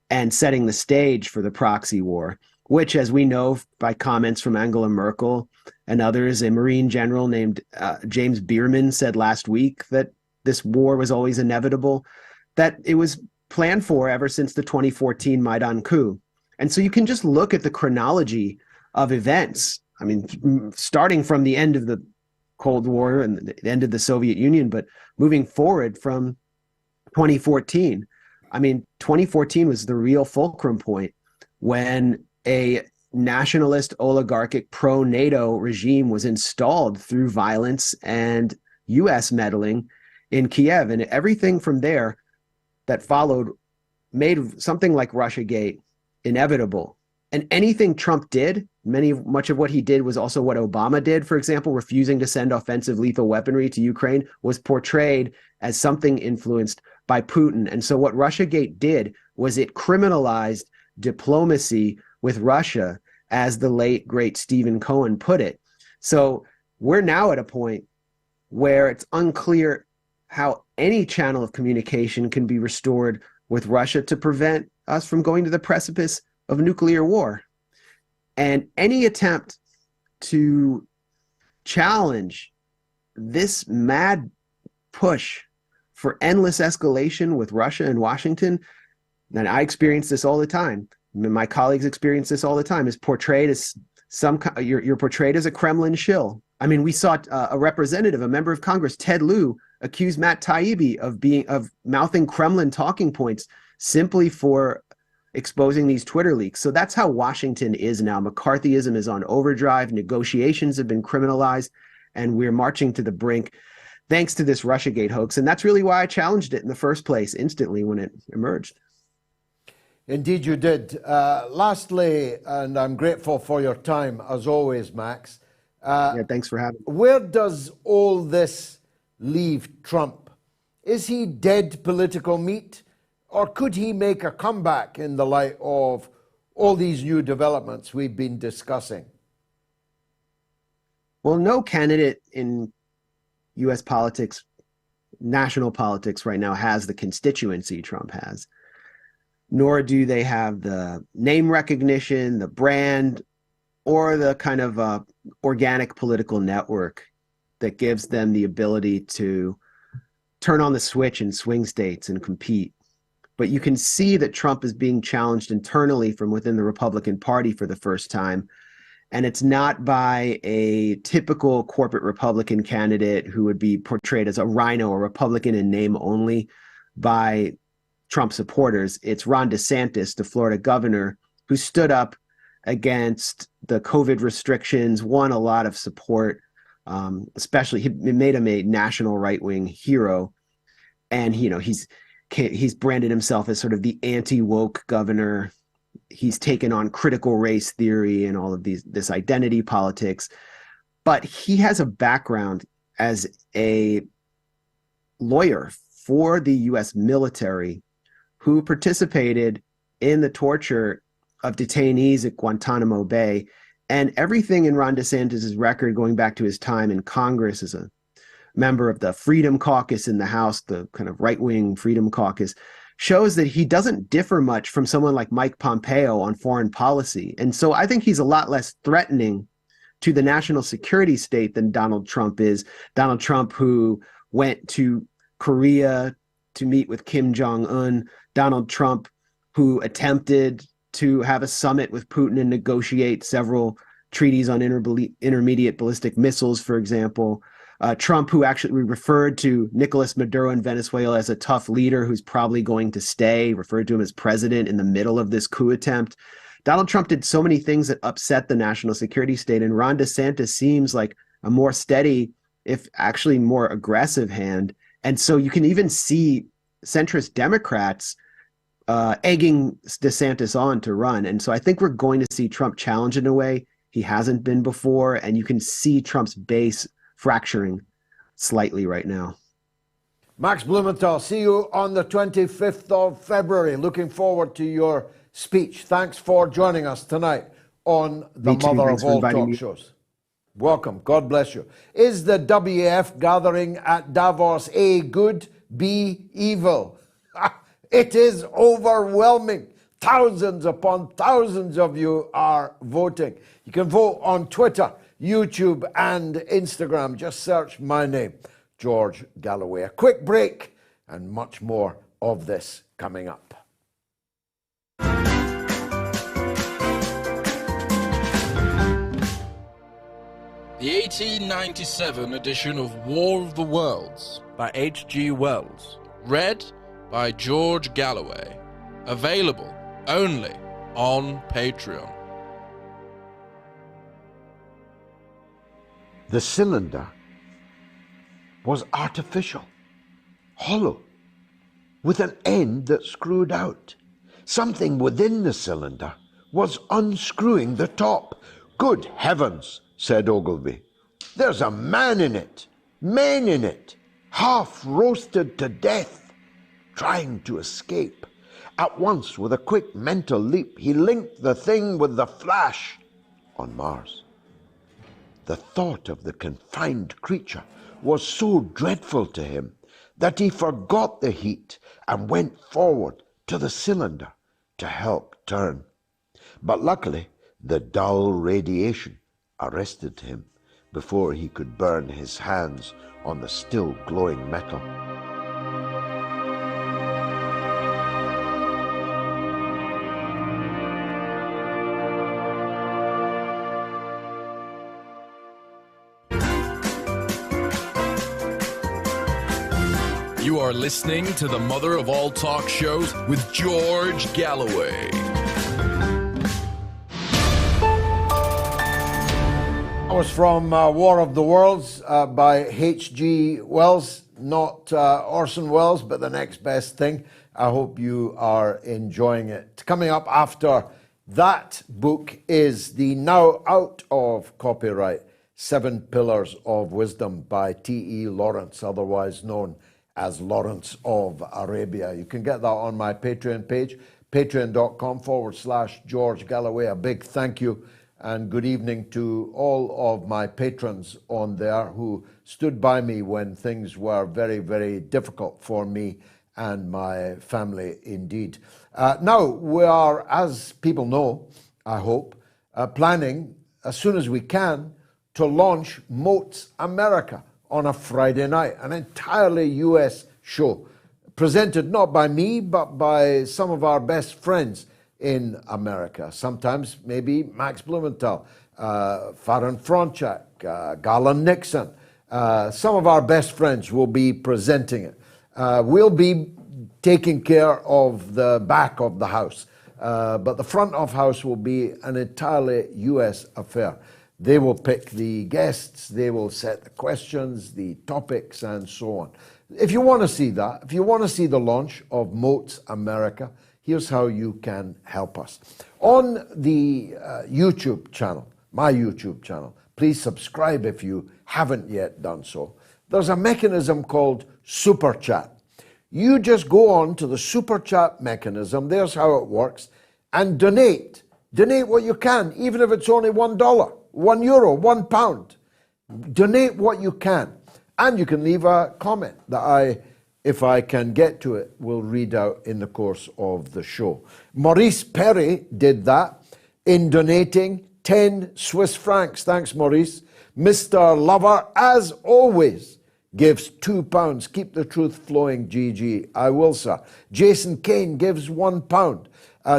and setting the stage for the proxy war, which, as we know by comments from Angela Merkel and others, a Marine general named James Bierman said last week that this war was always inevitable, that it was planned for ever since the 2014 Maidan coup. And so you can just look at the chronology of events. I mean, starting from the end of the Cold War and the end of the Soviet Union, but moving forward from 2014. I mean, 2014 was the real fulcrum point when a nationalist, oligarchic, pro-NATO regime was installed through violence and U.S. meddling in Kiev. And everything from there that followed made something like Russiagate inevitable. And anything Trump did, much of what he did was also what Obama did, for example, refusing to send offensive lethal weaponry to Ukraine, was portrayed as something influenced by Putin. And so what Russiagate did was it criminalized diplomacy with Russia, as the late, great Stephen Cohen put it. So we're now at a point where it's unclear how any channel of communication can be restored with Russia to prevent us from going to the precipice of nuclear war. And any attempt to challenge this mad push for endless escalation with Russia and Washington, and I experience this all the time, my colleagues experience this all the time, is portrayed as you're portrayed as a Kremlin shill. I mean, we saw a representative, a member of Congress, Ted Lieu, accuse Matt Taibbi of mouthing Kremlin talking points simply for exposing these Twitter leaks. So that's how Washington is now. McCarthyism is on overdrive. Negotiations have been criminalized, and we're marching to the brink thanks to this Russiagate hoax. And that's really why I challenged it in the first place instantly when it emerged. Indeed you did. Lastly, and I'm grateful for your time as always, Max. Yeah, thanks for having me. Where does all this leave Trump? Is he dead political meat? Or could he make a comeback in the light of all these new developments we've been discussing? Well, no candidate in U.S. politics, national politics right now, has the constituency Trump has. Nor do they have the name recognition, the brand, or the kind of organic political network that gives them the ability to turn on the switch in swing states and compete. But you can see that Trump is being challenged internally from within the Republican Party for the first time. And it's not by a typical corporate Republican candidate who would be portrayed as a rhino, a Republican in name only by Trump supporters. It's Ron DeSantis, the Florida governor, who stood up against the COVID restrictions, won a lot of support, especially it made him a national right-wing hero. And, he's branded himself as sort of the anti-woke governor, He's taken on critical race theory and all of this identity politics. But he has a background as a lawyer for the U.S. military who participated in the torture of detainees at Guantanamo Bay. And everything in Ron DeSantis' record going back to his time in Congress as a member of the Freedom Caucus in the House, the kind of right-wing Freedom Caucus, shows that he doesn't differ much from someone like Mike Pompeo on foreign policy. And so I think he's a lot less threatening to the national security state than Donald Trump is. Donald Trump, who went to Korea to meet with Kim Jong-un, Donald Trump, who attempted to have a summit with Putin and negotiate several treaties on intermediate ballistic missiles, for example. Trump, who actually referred to Nicolas Maduro in Venezuela as a tough leader who's probably going to stay, referred to him as president in the middle of this coup attempt. Donald Trump did so many things that upset the national security state, and Ron DeSantis seems like a more steady, if actually more aggressive hand. And so you can even see centrist Democrats egging DeSantis on to run. And so I think we're going to see Trump challenge in a way he hasn't been before, and you can see Trump's base fracturing slightly right now. Max Blumenthal, see you on the 25th of February. Looking forward to your speech. Thanks for joining us tonight on the Mother of All Talk Shows. Welcome. God bless you. Is the WF gathering at Davos A, good, B, evil? It is overwhelming. Thousands upon thousands of you are voting. You can vote on Twitter, YouTube, and Instagram. Just search my name, George Galloway. A quick break and much more of this coming up. The 1897 edition of War of the Worlds by H.G. Wells. Read by George Galloway. Available only on Patreon. The cylinder was artificial, hollow, with an end that screwed out. Something within the cylinder was unscrewing the top. Good heavens, said Ogilvy. There's a man in it, men in it, half roasted to death, trying to escape. At once, with a quick mental leap, he linked the thing with the flash on Mars. The thought of the confined creature was so dreadful to him that he forgot the heat and went forward to the cylinder to help turn. But luckily, the dull radiation arrested him before he could burn his hands on the still glowing metal. You are listening to the Mother of All Talk Shows with George Galloway. That was from War of the Worlds by H.G. Wells, not Orson Welles, but the next best thing. I hope you are enjoying it. Coming up after that book is the now out of copyright 7 Pillars of Wisdom by T.E. Lawrence, otherwise known as Lawrence of Arabia. You can get that on my Patreon page, patreon.com/George Galloway. A big thank you and good evening to all of my patrons on there who stood by me when things were very, very difficult for me and my family indeed. Now, we are, as people know, I hope, planning as soon as we can to launch MOATS America on a Friday night, an entirely US show, presented not by me, but by some of our best friends in America. Sometimes maybe Max Blumenthal, Farron Fronczak, Garland Nixon. Some of our best friends will be presenting it. We'll be taking care of the back of the house, but the front of house will be an entirely US affair. They will pick the guests, they will set the questions, the topics, and so on. If you want to see that, if you want to see the launch of MOATS America, Here's how you can help us. On the YouTube channel, my YouTube channel, please subscribe if you haven't yet done so. There's a mechanism called Super Chat. You just go on to the Super Chat mechanism, there's how it works, and donate. Donate what you can, even if it's only $1, €1, £1. Donate what you can. And you can leave a comment that if I can get to it, will read out in the course of the show. Maurice Perry did that in donating 10 Swiss francs. Thanks, Maurice. Mr. Lover, as always, gives £2. Keep the truth flowing, GG. I will, sir. Jason Kane gives £1.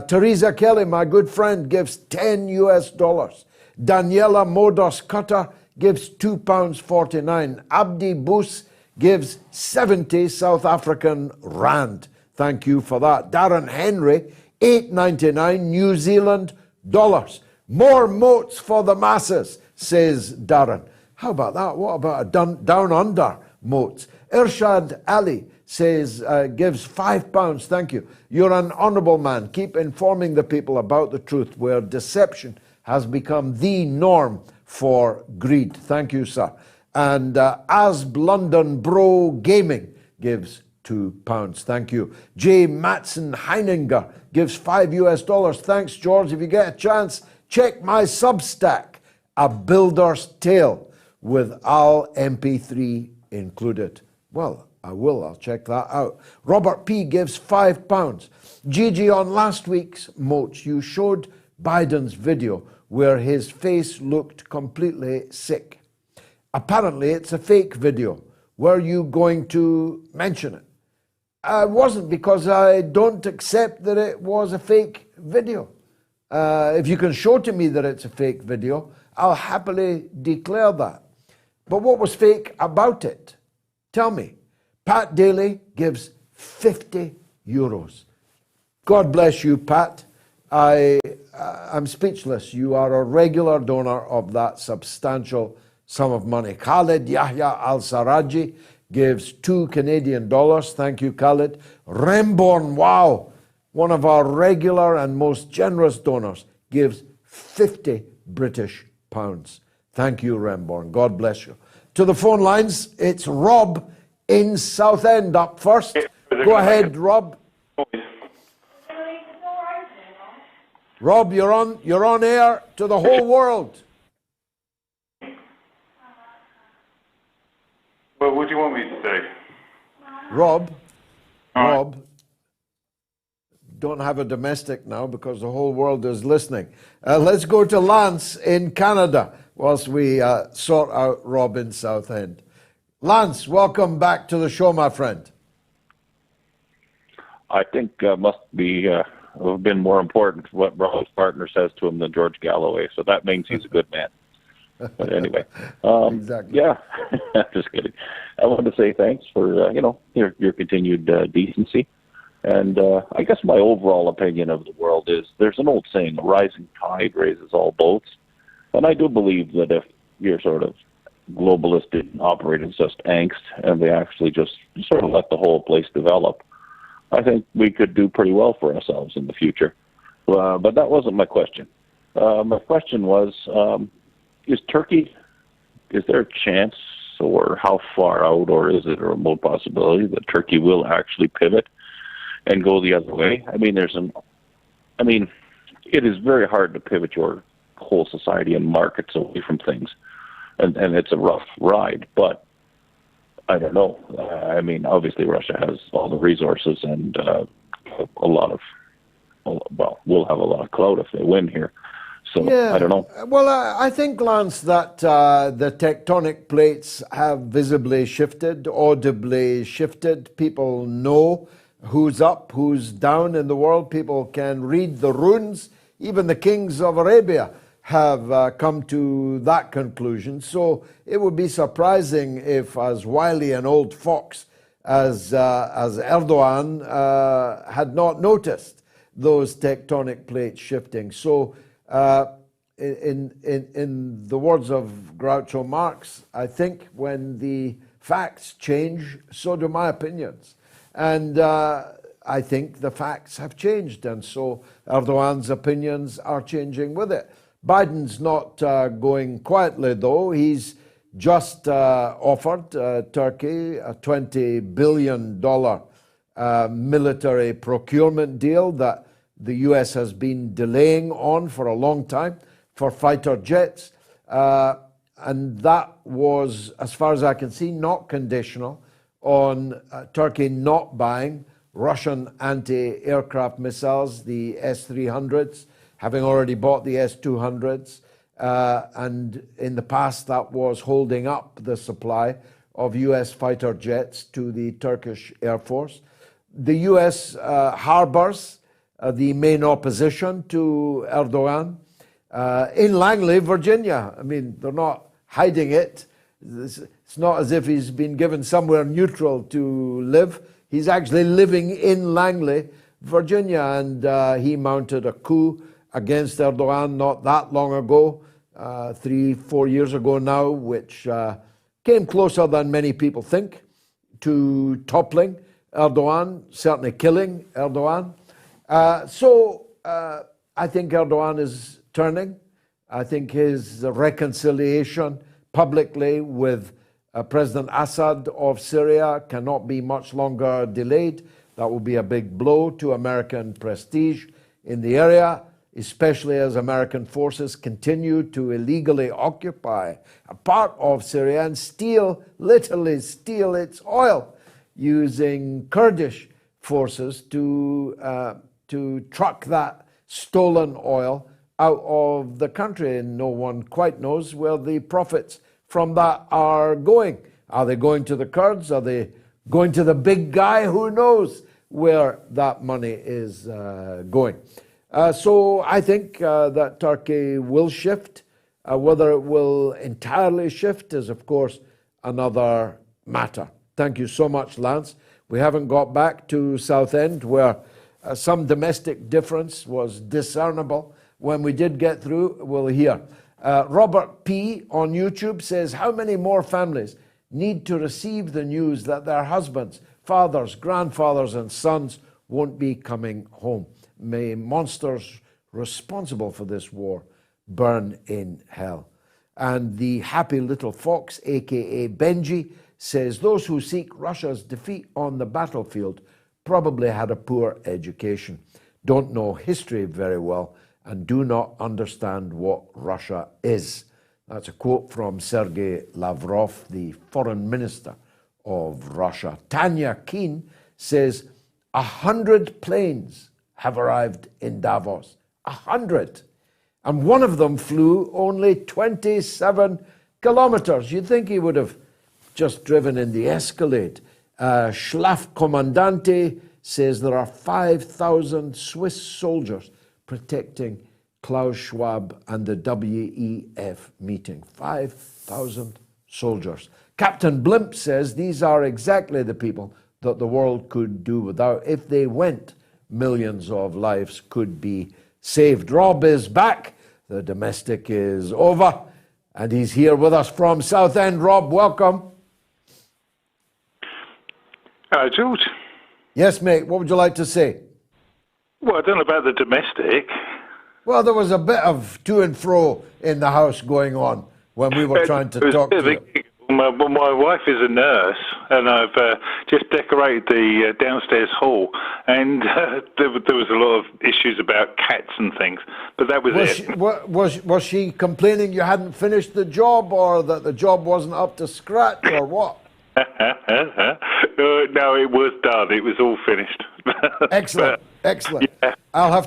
Teresa Kelly, my good friend, gives $10. Daniela Modos Cutter gives £2.49. Abdi Boos gives 70 South African rand. Thank you for that. Darren Henry, $8.99 New Zealand dollars. More moats for the masses, says Darren. How about that? What about a down under moats? Irshad Ali says, gives £5. Thank you. You're an honourable man. Keep informing the people about the truth where deception has become the norm for greed. Thank you, sir. And As London Bro Gaming gives £2. Thank you. J. Matson Heininger gives $5. Thanks, George. If you get a chance, check my Substack, A Builder's Tale, with Al MP3 included. Well, I will. I'll check that out. Robert P. gives £5. Gigi, on last week's Moats, you showed Biden's video where his face looked completely sick. Apparently, it's a fake video. Were you going to mention it? I wasn't, because I don't accept that it was a fake video. If you can show to me that it's a fake video, I'll happily declare that. But what was fake about it? Tell me. Pat Daly gives €50. God bless you, Pat. I'm speechless. You are a regular donor of that substantial sum of money. Khalid Yahya Al-Saraji gives $2 Thank you, Khalid. Remborn, wow, one of our regular and most generous donors, gives 50 British pounds. Thank you, Remborn. God bless you. To the phone lines, it's Rob in Southend up first. Go ahead, Rob. Rob, you're on air to the whole world. Well, what do you want me to say? Rob, don't have a domestic now because the whole world is listening. Let's go to Lance in Canada whilst we sort out Rob in Southend. Lance, welcome back to the show, my friend. I think must be have been more important what Rob's partner says to him than George Galloway, so that means he's a good man. But anyway, exactly. Yeah, just kidding. I want to say thanks for your continued decency, and I guess my overall opinion of the world is there's an old saying: a rising tide raises all boats, and I do believe that if you're sort of globalists didn't operate as just angst and they actually just sort of let the whole place develop, I think we could do pretty well for ourselves in the future. But that wasn't my question. My question was, is there a chance, or how far out, or is it a remote possibility that Turkey will actually pivot and go the other way? I mean, it is very hard to pivot your whole society and markets away from things. And it's a rough ride, but I don't know. I mean, obviously Russia has all the resources and we'll have a lot of clout if they win here. So yeah. I don't know. Well, I think, Lance, that the tectonic plates have visibly shifted, audibly shifted. People know who's up, who's down in the world. People can read the runes. Even the kings of Arabia have come to that conclusion. So it would be surprising if, as wily an old fox as Erdogan had not noticed those tectonic plates shifting. So in the words of Groucho Marx, I think when the facts change, so do my opinions. And I think the facts have changed, and so Erdogan's opinions are changing with it. Biden's not going quietly, though. He's just offered Turkey a $20 billion military procurement deal that the US has been delaying on for a long time for fighter jets. And that was, as far as I can see, not conditional on Turkey not buying Russian anti-aircraft missiles, the S-300s, having already bought the S-200s. And in the past, that was holding up the supply of US fighter jets to the Turkish Air Force. The US harbors the main opposition to Erdogan in Langley, Virginia. I mean, they're not hiding it. It's not as if he's been given somewhere neutral to live. He's actually living in Langley, Virginia, and he mounted a coup against Erdogan not that long ago, 3-4 years ago now, which came closer than many people think to toppling Erdogan, certainly killing Erdogan. So I think Erdogan is turning. I think his reconciliation publicly with President Assad of Syria cannot be much longer delayed. That will be a big blow to American prestige in the area, especially as American forces continue to illegally occupy a part of Syria and literally steal its oil, using Kurdish forces to truck that stolen oil out of the country, and no one quite knows where the profits from that are going. Are they going to the Kurds? Are they going to the big guy? Who knows where that money is going? So I think that Turkey will shift. Whether it will entirely shift is, of course, another matter. Thank you so much, Lance. We haven't got back to Southend, where some domestic difference was discernible. When we did get through, we'll hear. Robert P. on YouTube says, how many more families need to receive the news that their husbands, fathers, grandfathers, and sons won't be coming home? May monsters responsible for this war burn in hell. And the happy little fox, aka Benji, says those who seek Russia's defeat on the battlefield probably had a poor education, don't know history very well, and do not understand what Russia is. That's a quote from Sergei Lavrov, the foreign minister of Russia. Tanya Keen says 100 planes have arrived in Davos. 100. And one of them flew only 27 kilometers. You'd think he would have just driven in the Escalade. Schlafkommandante says there are 5,000 Swiss soldiers protecting Klaus Schwab and the WEF meeting. 5,000 soldiers. Captain Blimp says these are exactly the people that the world could do without. If they went, millions of lives could be saved. Rob is back. The domestic is over. And he's here with us from Southend. Rob, welcome. Hello, George. Yes, mate. What would you like to say? Well, I don't know about the domestic. Well, there was a bit of to and fro in the house going on when we were trying to talk to you. My wife is a nurse, and I've just decorated the downstairs hall, and there was a lot of issues about cats and things, but that was it. Was she complaining you hadn't finished the job, or that the job wasn't up to scratch, or what? No, it was done. It was all finished. Excellent, excellent. Yeah. I'll have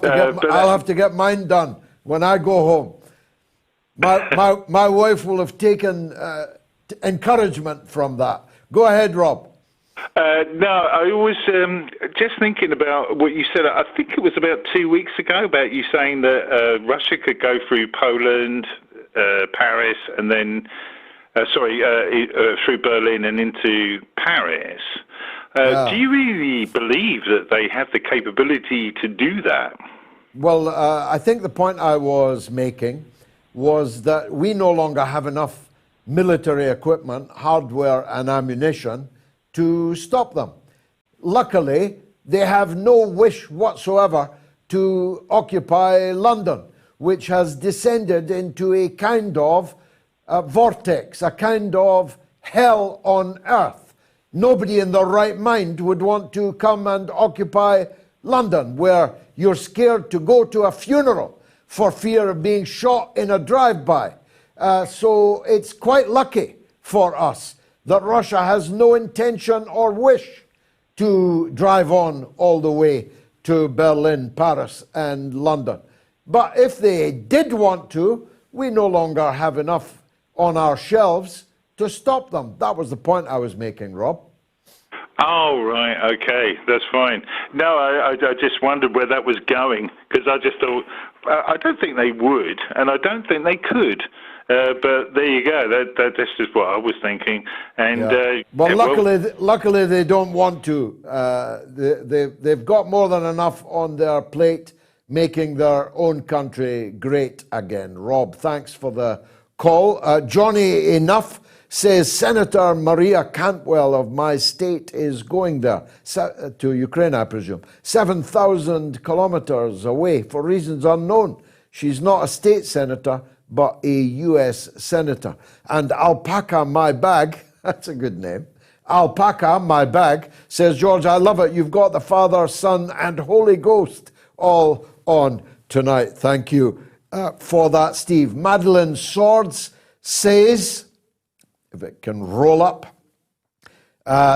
to get mine done when I go home. My wife will have taken encouragement from that. Go ahead, Rob. No, I was just thinking about what you said. I think it was about 2 weeks ago about you saying that Russia could go through Poland, Paris, and then through Berlin and into Paris. Do you really believe that they have the capability to do that? Well, I think the point I was making was that we no longer have enough military equipment, hardware, and ammunition to stop them. Luckily, they have no wish whatsoever to occupy London, which has descended into a kind of vortex, a kind of hell on earth. Nobody in their right mind would want to come and occupy London, where you're scared to go to a funeral for fear of being shot in a drive-by. So it's quite lucky for us that Russia has no intention or wish to drive on all the way to Berlin, Paris, and London. But if they did want to, we no longer have enough on our shelves to stop them. That was the point I was making, Rob. Oh, right, okay, that's fine. No, I just wondered where that was going, because I just thought, I don't think they would, and I don't think they could. But there you go, that's just what I was thinking. And luckily they don't want to. They've got more than enough on their plate making their own country great again. Rob, thanks for the call. Johnny Enough says Senator Maria Cantwell of my state is going there, to Ukraine, I presume, 7,000 kilometers away for reasons unknown. She's not a state senator, but a U.S. senator. And Alpaca My Bag, that's a good name, Alpaca My Bag, says, George, I love it. You've got the Father, Son, and Holy Ghost all on tonight. Thank you for that, Steve. Madeline Swords says, if it can roll up,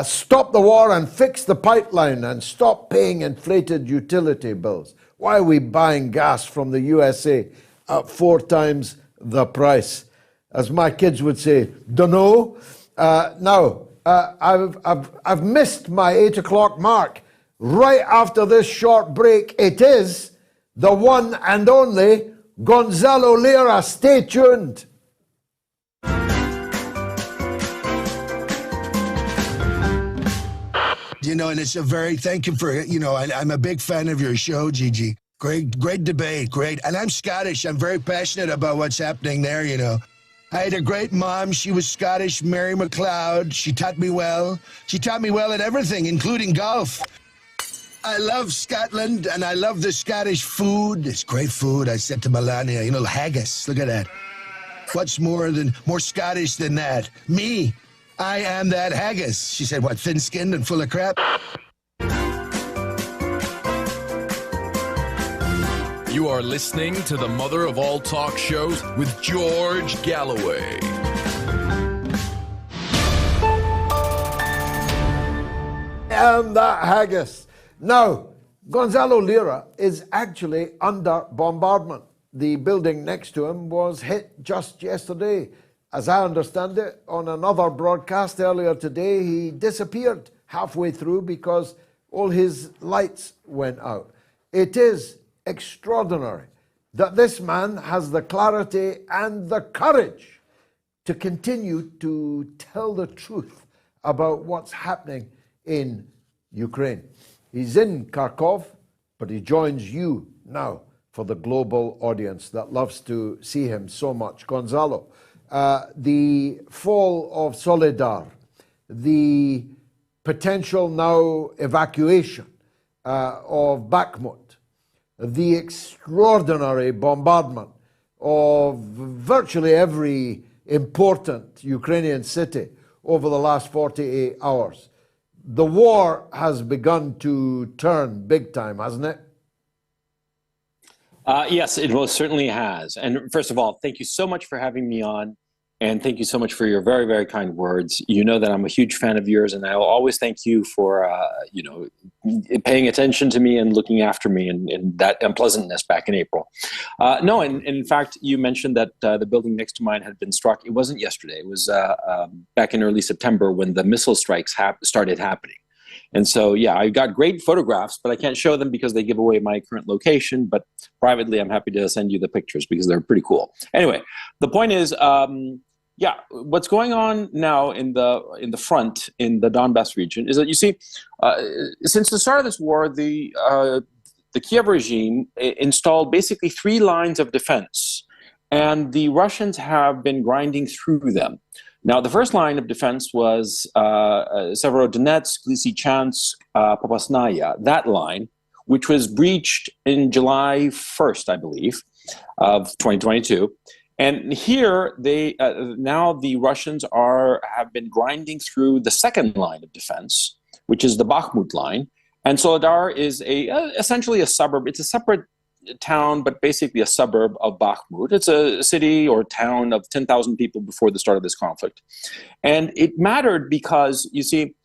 stop the war and fix the pipeline and stop paying inflated utility bills. Why are we buying gas from the USA at 4 times the price? As my kids would say, dunno. Now, I've missed my 8 o'clock mark. Right after this short break, it is the one and only Gonzalo Lira. Stay tuned. You know, and it's a very, thank you for, you know, I'm a big fan of your show, Gigi. Great debate, great. And I'm Scottish. I'm very passionate about what's happening there, you know. I had a great mom. She was Scottish, Mary McLeod. She taught me well. She taught me well at everything, including golf. I love Scotland, and I love the Scottish food. It's great food. I said to Melania, you know, haggis. Look at that. What's more Scottish than that? Me. I am that haggis. She said, what, thin-skinned and full of crap? You are listening to the mother of all talk shows with George Galloway. And that haggis. Now, Gonzalo Lira is actually under bombardment. The building next to him was hit just yesterday. As I understand it, on another broadcast earlier today, he disappeared halfway through because all his lights went out. It is extraordinary that this man has the clarity and the courage to continue to tell the truth about what's happening in Ukraine. He's in Kharkov, but he joins you now for the global audience that loves to see him so much. Gonzalo, the fall of Soledar, the potential now evacuation of Bakhmut, the extraordinary bombardment of virtually every important Ukrainian city over the last 48 hours. The war has begun to turn big time, hasn't it? Yes, it most certainly has. And first of all, thank you so much for having me on. And thank you so much for your very, very kind words. You know that I'm a huge fan of yours, and I will always thank you for, paying attention to me and looking after me and that unpleasantness back in April. And in fact, you mentioned that the building next to mine had been struck. It wasn't yesterday. It was back in early September when the missile strikes started happening. And so, yeah, I got great photographs, but I can't show them because they give away my current location. But privately, I'm happy to send you the pictures because they're pretty cool. Anyway, the point is, what's going on now in the front in the Donbass region is that you see, since the start of this war, the Kiev regime installed basically 3 lines of defense, and the Russians have been grinding through them. Now, the first line of defense was Severodonetsk, Lysychansk, Popasnaya, that line, which was breached in July 1st, I believe, of 2022. And here, now the Russians have been grinding through the second line of defense, which is the Bakhmut line. And Soledar is essentially a suburb. It's a separate town, but basically a suburb of Bakhmut. It's a city or town of 10,000 people before the start of this conflict. And it mattered because, you see,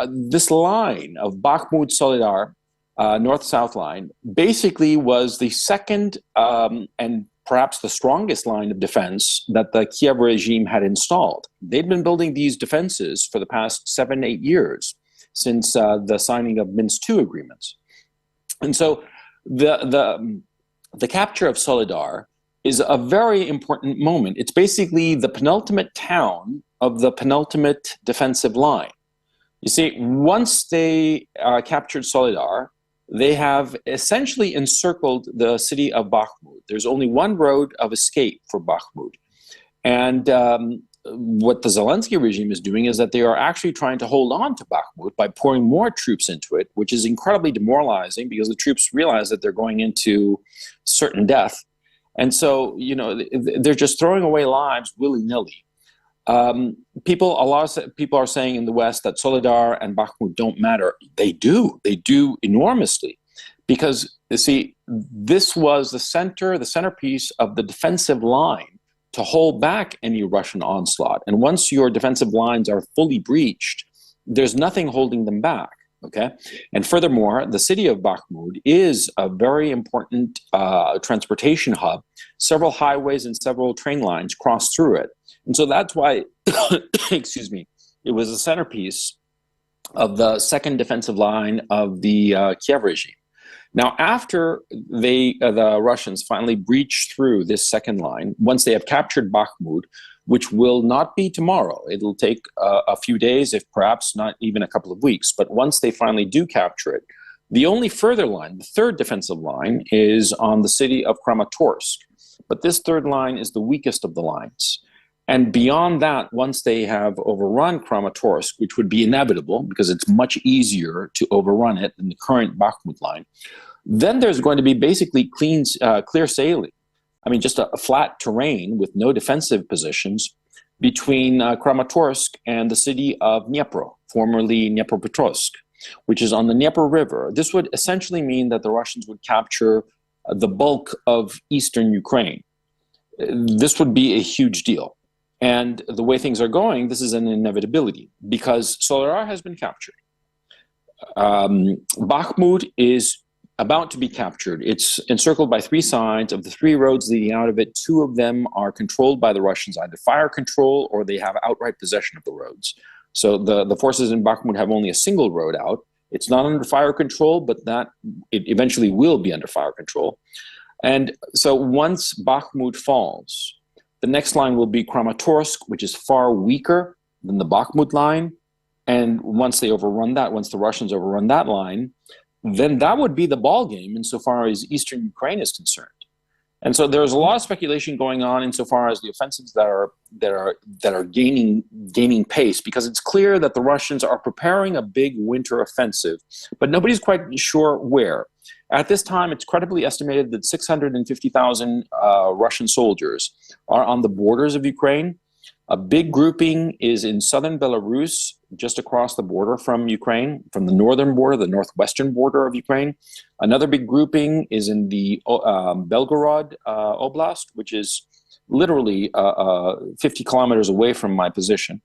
this line of Bakhmut-Soledar, north-south line, basically was the second and perhaps the strongest line of defense that the Kiev regime had installed. They'd been building these defenses for the past 7-8 years since the signing of Minsk II agreements. And so the capture of Soledar is a very important moment. It's basically the penultimate town of the penultimate defensive line. You see, once they captured Soledar, they have essentially encircled the city of Bakhmut. There's only one road of escape for Bakhmut. And what the Zelensky regime is doing is that they are actually trying to hold on to Bakhmut by pouring more troops into it, which is incredibly demoralizing because the troops realize that they're going into certain death. And so, you know, they're just throwing away lives willy-nilly. A lot of people are saying in the West that Soledar and Bakhmut don't matter. They do enormously, because you see, this was the centerpiece of the defensive line to hold back any Russian onslaught. And once your defensive lines are fully breached, there's nothing holding them back. Okay, and furthermore, the city of Bakhmut is a very important transportation hub. Several highways and several train lines cross through it. And so that's why, excuse me, it was a centerpiece of the second defensive line of the Kiev regime. Now, after the Russians finally breach through this second line, once they have captured Bakhmut, which will not be tomorrow, it'll take a few days, if perhaps not even a couple of weeks. But once they finally do capture it, the only further line, the third defensive line, is on the city of Kramatorsk. But this third line is the weakest of the lines. And beyond that, once they have overrun Kramatorsk, which would be inevitable because it's much easier to overrun it than the current Bakhmut line, then there's going to be basically clear sailing. I mean, just a flat terrain with no defensive positions between Kramatorsk and the city of Dnipro, formerly Dnipropetrovsk, which is on the Dnieper River. This would essentially mean that the Russians would capture the bulk of eastern Ukraine. This would be a huge deal. And the way things are going, this is an inevitability because Soledar has been captured. Bakhmut is about to be captured. It's encircled by three sides. Of the three roads leading out of it, two of them are controlled by the Russians, either fire control or they have outright possession of the roads. So the forces in Bakhmut have only a single road out. It's not under fire control, but it eventually will be under fire control. And so once Bakhmut falls, the next line will be Kramatorsk, which is far weaker than the Bakhmut line. And once the Russians overrun that line, then that would be the ball game insofar as eastern Ukraine is concerned. And so there's a lot of speculation going on insofar as the offensives that are gaining pace, because it's clear that the Russians are preparing a big winter offensive, but nobody's quite sure where. At this time, it's credibly estimated that 650,000 Russian soldiers are on the borders of Ukraine. A big grouping is in southern Belarus, just across the border from Ukraine, from the northern border, the northwestern border of Ukraine. Another big grouping is in the Belgorod Oblast, which is literally 50 kilometers away from my position.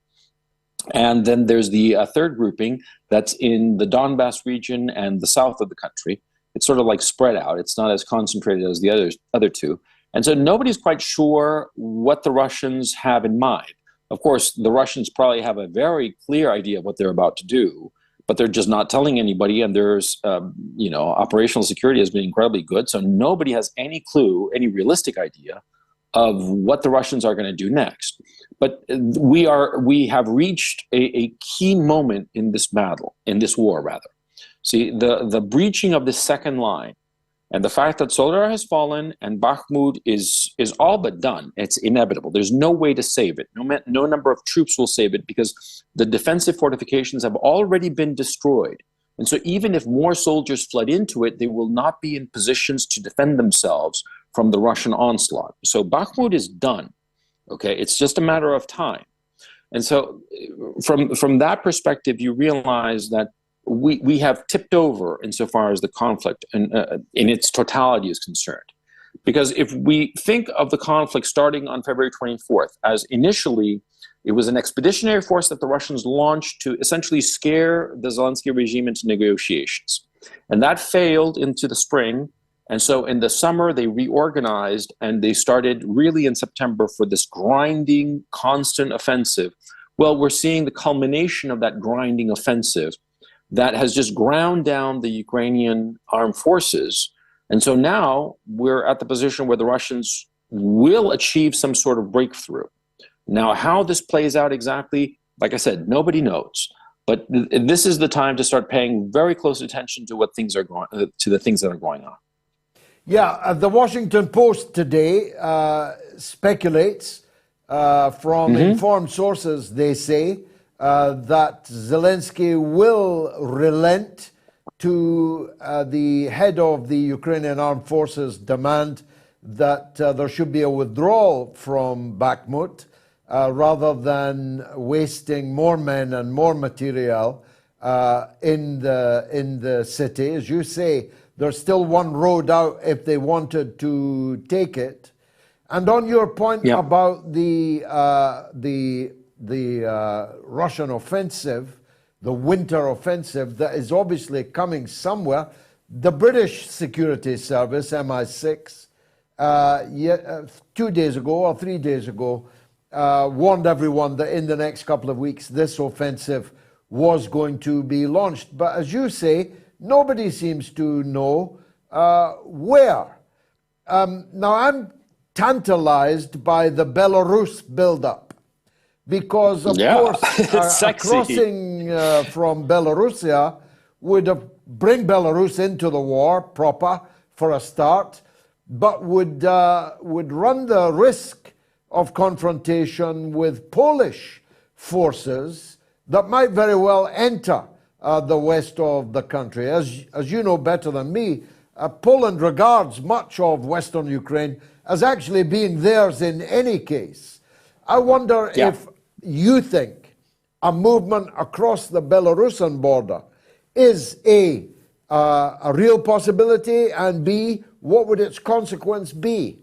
And then there's the third grouping that's in the Donbass region and the south of the country. It's sort of like spread out. It's not as concentrated as the other two. And so nobody's quite sure what the Russians have in mind. Of course, the Russians probably have a very clear idea of what they're about to do, but they're just not telling anybody. And there's, operational security has been incredibly good. So nobody has any clue, any realistic idea of what the Russians are going to do next. But we have reached a key moment in this battle, in this war, rather. See, the breaching of the second line And the fact that Soledar has fallen and Bakhmut is all but done, it's inevitable. There's no way to save it. No number of troops will save it because the defensive fortifications have already been destroyed. And so even if more soldiers flood into it, they will not be in positions to defend themselves from the Russian onslaught. So Bakhmut is done. Okay, it's just a matter of time. And so from that perspective, you realize that we have tipped over insofar as the conflict in its totality is concerned. Because if we think of the conflict starting on February 24th, as initially it was an expeditionary force that the Russians launched to essentially scare the Zelensky regime into negotiations. And that failed into the spring. And so in the summer, they reorganized and they started really in September for this grinding, constant offensive. Well, we're seeing the culmination of that grinding offensive that has just ground down the Ukrainian armed forces. And so now we're at the position where the Russians will achieve some sort of breakthrough. Now, how this plays out exactly, like I said, nobody knows. But this is the time to start paying very close attention to what things are going to the things that are going on. Yeah, the Washington Post today speculates from informed sources, they say, that Zelensky will relent to the head of the Ukrainian armed forces demand that there should be a withdrawal from Bakhmut rather than wasting more men and more material in the city. As you say, there's still one road out if they wanted to take it. And on your point about the Russian offensive, the winter offensive that is obviously coming somewhere, the British Security Service, MI6, 2 days ago or 3 days ago, warned everyone that in the next couple of weeks this offensive was going to be launched. But as you say, nobody seems to know where. Now, I'm tantalized by the Belarus buildup because, of course, a crossing from Belarusia would bring Belarus into the war proper for a start, but would run the risk of confrontation with Polish forces that might very well enter the west of the country. As you know better than me, Poland regards much of Western Ukraine as actually being theirs in any case. I wonder if you think a movement across the Belarusian border is A, a real possibility, and B, what would its consequence be?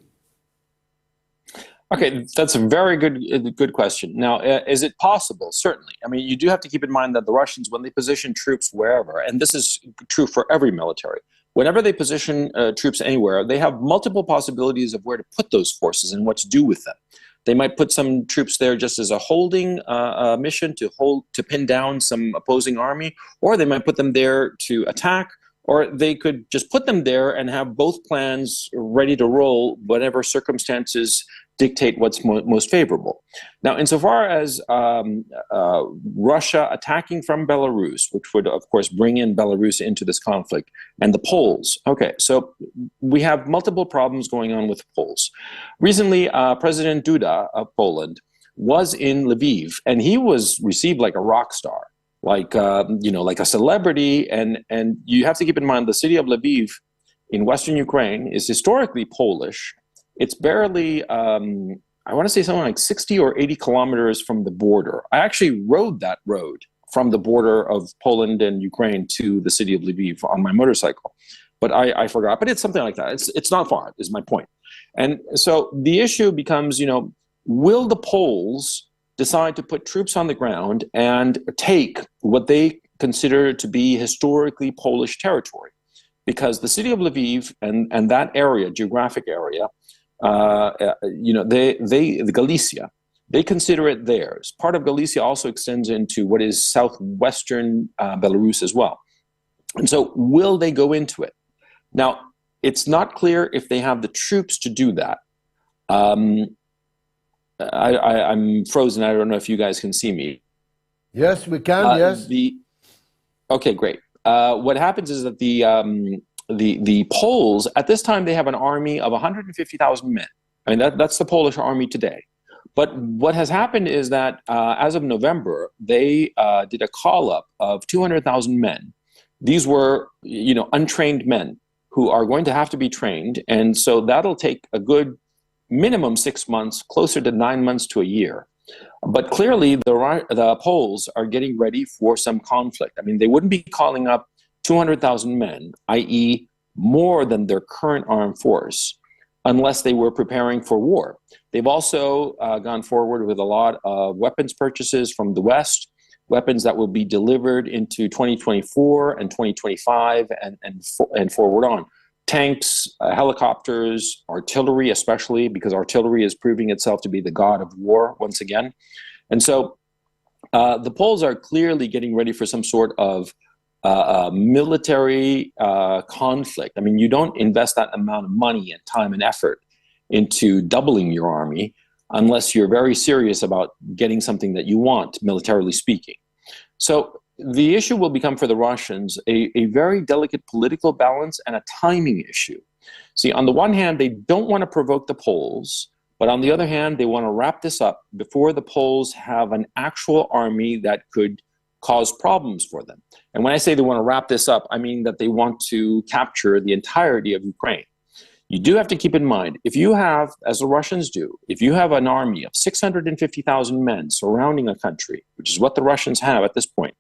Okay, that's a very good question. Now, is it possible? Certainly. I mean, you do have to keep in mind that the Russians, when they position troops wherever, and this is true for every military, whenever they position troops anywhere, they have multiple possibilities of where to put those forces and what to do with them. They might put some troops there just as a holding mission to pin down some opposing army, or they might put them there to attack, or they could just put them there and have both plans ready to roll whatever circumstances dictate what's most favorable. Now, insofar as Russia attacking from Belarus, which would, of course, bring in Belarus into this conflict, and the Poles. Okay, so we have multiple problems going on with the Poles. Recently, President Duda of Poland was in Lviv, and he was received like a rock star, like like a celebrity. And you have to keep in mind the city of Lviv in Western Ukraine is historically Polish. It's barely, I want to say something like 60 or 80 kilometers from the border. I actually rode that road from the border of Poland and Ukraine to the city of Lviv on my motorcycle. But I forgot. But it's something like that. It's not far, is my point. And so the issue becomes, will the Poles decide to put troops on the ground and take what they consider to be historically Polish territory? Because the city of Lviv and that area, geographic area, the Galicia, they consider it theirs. Part of Galicia also extends into what is southwestern Belarus as well. And so will they go into it? Now, it's not clear if they have the troops to do that. I'm frozen. I don't know if you guys can see me. Yes, we can, yes. Okay, great. What happens is that the the Poles, at this time, they have an army of 150,000 men. I mean, that's the Polish army today. But what has happened is that as of November, they did a call-up of 200,000 men. These were, untrained men who are going to have to be trained. And so that'll take a good minimum 6 months, closer to 9 months to a year. But clearly, the Poles are getting ready for some conflict. I mean, they wouldn't be calling up 200,000 men, i.e. more than their current armed force, unless they were preparing for war. They've also gone forward with a lot of weapons purchases from the West, weapons that will be delivered into 2024 and 2025 and forward on. Tanks, helicopters, artillery especially, because artillery is proving itself to be the god of war once again. And so the Poles are clearly getting ready for some sort of military conflict. I mean, you don't invest that amount of money and time and effort into doubling your army unless you're very serious about getting something that you want, militarily speaking. So the issue will become for the Russians a very delicate political balance and a timing issue. See, on the one hand, they don't want to provoke the Poles, but on the other hand, they want to wrap this up before the Poles have an actual army that could cause problems for them. And when I say they want to wrap this up, I mean that they want to capture the entirety of Ukraine. You do have to keep in mind, if you have, as the Russians do, if you have an army of 650,000 men surrounding a country, which is what the Russians have at this point,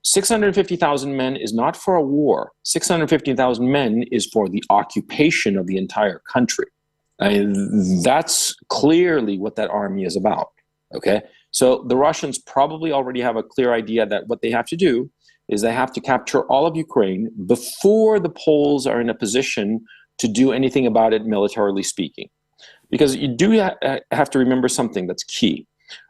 650,000 men is not for a war. 650,000 men is for the occupation of the entire country. That's clearly what that army is about, okay? So the Russians probably already have a clear idea that what they have to do is they have to capture all of Ukraine before the Poles are in a position to do anything about it militarily speaking. Because you do have to remember something that's key.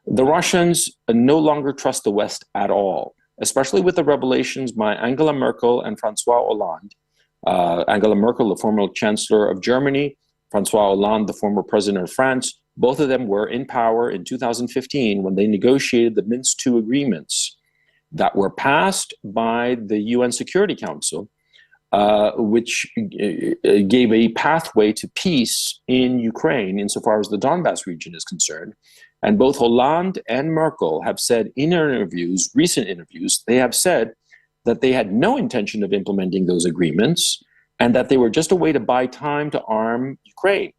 The Russians no longer trust the West at all, especially with the revelations by Angela Merkel and Francois Hollande. Angela Merkel, the former Chancellor of Germany, Francois Hollande, the former President of France, both of them were in power in 2015 when they negotiated the Minsk II agreements that were passed by the UN Security Council, which gave a pathway to peace in Ukraine insofar as the Donbass region is concerned. And both Hollande and Merkel have said in interviews, recent interviews, they have said that they had no intention of implementing those agreements and that they were just a way to buy time to arm Ukraine.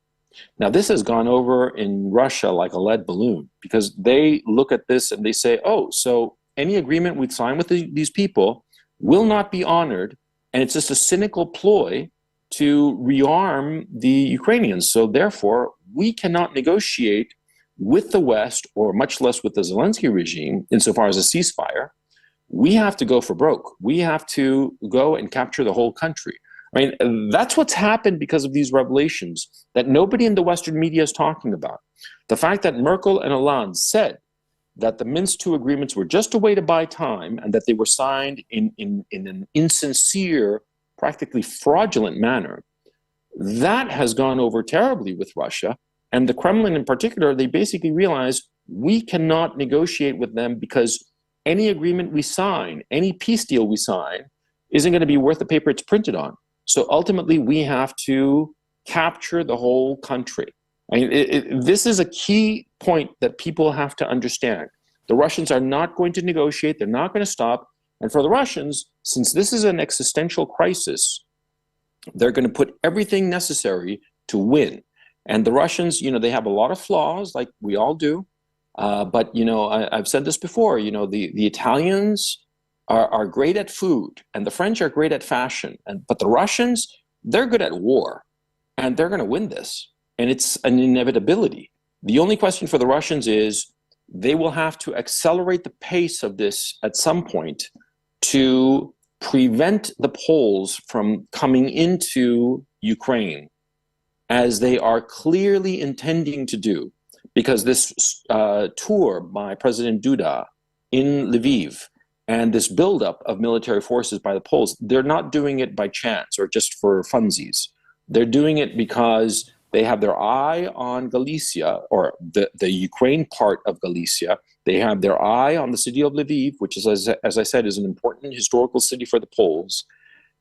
Now, this has gone over in Russia like a lead balloon because they look at this and they say, oh, so any agreement we sign with these people will not be honored, and it's just a cynical ploy to rearm the Ukrainians. So therefore, we cannot negotiate with the West, or much less with the Zelensky regime, insofar as a ceasefire. We have to go for broke. We have to go and capture the whole country. I mean, that's what's happened because of these revelations that nobody in the Western media is talking about. The fact that Merkel and Hollande said that the Minsk II agreements were just a way to buy time and that they were signed in an insincere, practically fraudulent manner, that has gone over terribly with Russia. And the Kremlin in particular, they basically realize we cannot negotiate with them because any agreement we sign, any peace deal we sign, isn't going to be worth the paper it's printed on. So ultimately, we have to capture the whole country. I mean, this is a key point that people have to understand. The Russians are not going to negotiate. They're not going to stop. And for the Russians, since this is an existential crisis, they're going to put everything necessary to win. And the Russians, they have a lot of flaws, like we all do. But, I've said this before, the Italians are great at food, and the French are great at fashion. But the Russians, they're good at war, and they're going to win this. And it's an inevitability. The only question for the Russians is they will have to accelerate the pace of this at some point to prevent the Poles from coming into Ukraine, as they are clearly intending to do, because this tour by President Duda in Lviv and this buildup of military forces by the Poles, they're not doing it by chance or just for funsies. They're doing it because they have their eye on Galicia, or the Ukraine part of Galicia. They have their eye on the city of Lviv, which is, as I said, is an important historical city for the Poles.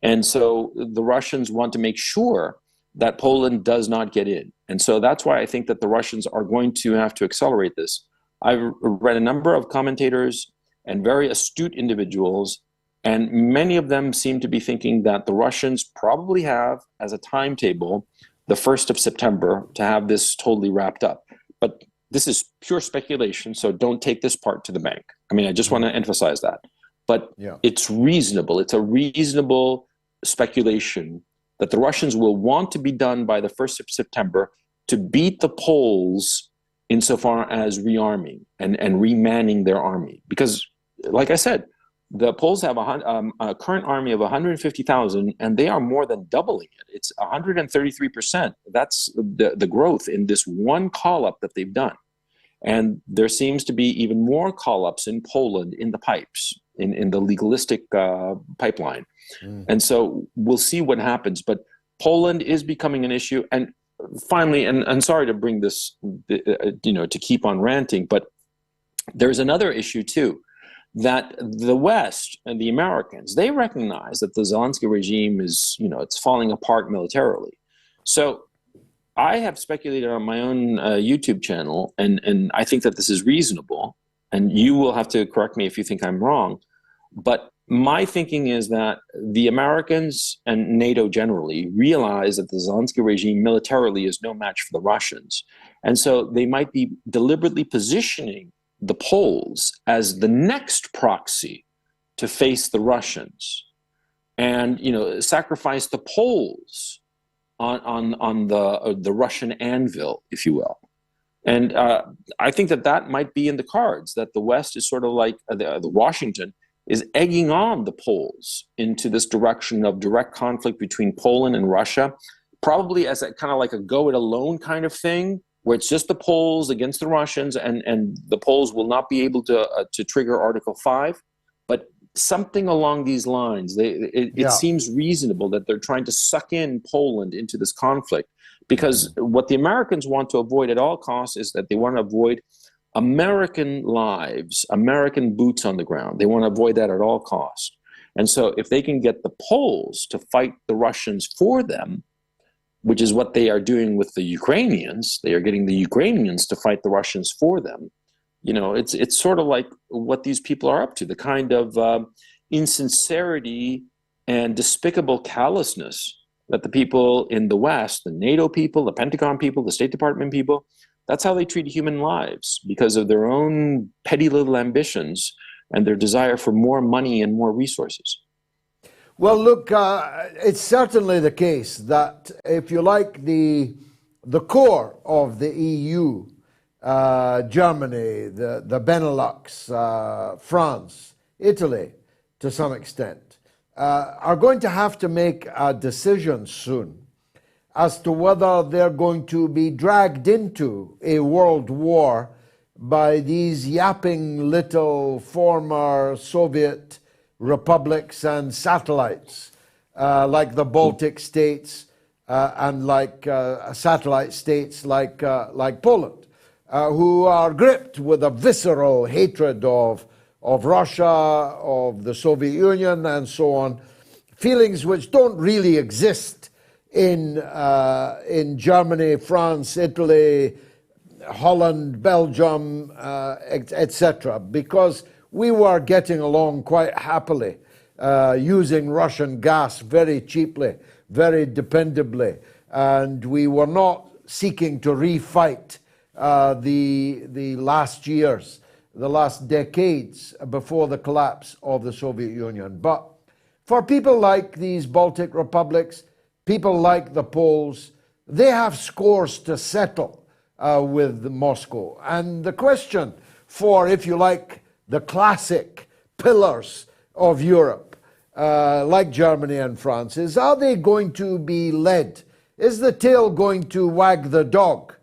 And so the Russians want to make sure that Poland does not get in. And so that's why I think that the Russians are going to have to accelerate this. I've read a number of commentators and very astute individuals, and many of them seem to be thinking that the Russians probably have as a timetable the 1st of September to have this totally wrapped up. But this is pure speculation, so don't take this part to the bank. I mean, I just want to emphasize that. But it's reasonable. It's a reasonable speculation that the Russians will want to be done by the 1st of September to beat the Poles insofar as rearming and remanning their army. Because, like I said, the Poles have a current army of 150,000, and they are more than doubling it. It's 133%. That's the growth in this one call-up that they've done. And there seems to be even more call-ups in Poland in the pipes, in the legalistic pipeline. And so we'll see what happens. But Poland is becoming an issue. And finally, and sorry to bring this, to keep on ranting, but there's another issue too, that the West and the Americans, they recognize that the Zelensky regime is, it's falling apart militarily. So I have speculated on my own YouTube channel, and I think that this is reasonable, and you will have to correct me if you think I'm wrong, but my thinking is that the Americans and NATO generally realize that the Zelensky regime militarily is no match for the Russians. And so they might be deliberately positioning the Poles as the next proxy to face the Russians and, sacrifice the Poles on the Russian anvil, if you will. And I think that might be in the cards, that the West is sort of like the Washington is egging on the Poles into this direction of direct conflict between Poland and Russia, probably as a kind of like a go it alone kind of thing, where it's just the Poles against the Russians, and the Poles will not be able to trigger Article 5, but something along these lines. It seems reasonable that they're trying to suck in Poland into this conflict, because what the Americans want to avoid at all costs is that they want to avoid American lives, American boots on the ground. They want to avoid that at all costs. And so if they can get the Poles to fight the Russians for them, which is what they are doing with the Ukrainians, they are getting the Ukrainians to fight the Russians for them. It's sort of like what these people are up to, the kind of insincerity and despicable callousness that the people in the West, the NATO people, the Pentagon people, the State Department people, that's how they treat human lives, because of their own petty little ambitions and their desire for more money and more resources. Well, look, it's certainly the case that, if you like, the core of the EU, Germany, the Benelux, France, Italy, to some extent, are going to have to make a decision soon as to whether they're going to be dragged into a world war by these yapping little former Soviet republics and satellites, like the Baltic states and like satellite states like Poland, who are gripped with a visceral hatred of Russia, of the Soviet Union, and so on, feelings which don't really exist in Germany, France, Italy, Holland, Belgium, etc., because we were getting along quite happily, using Russian gas very cheaply, very dependably, and we were not seeking to refight the last years, the last decades before the collapse of the Soviet Union. But for people like these Baltic republics, people like the Poles, they have scores to settle with Moscow. And the question for, if you like, the classic pillars of Europe, like Germany and France, is, are they going to be led? Is the tail going to wag the dog?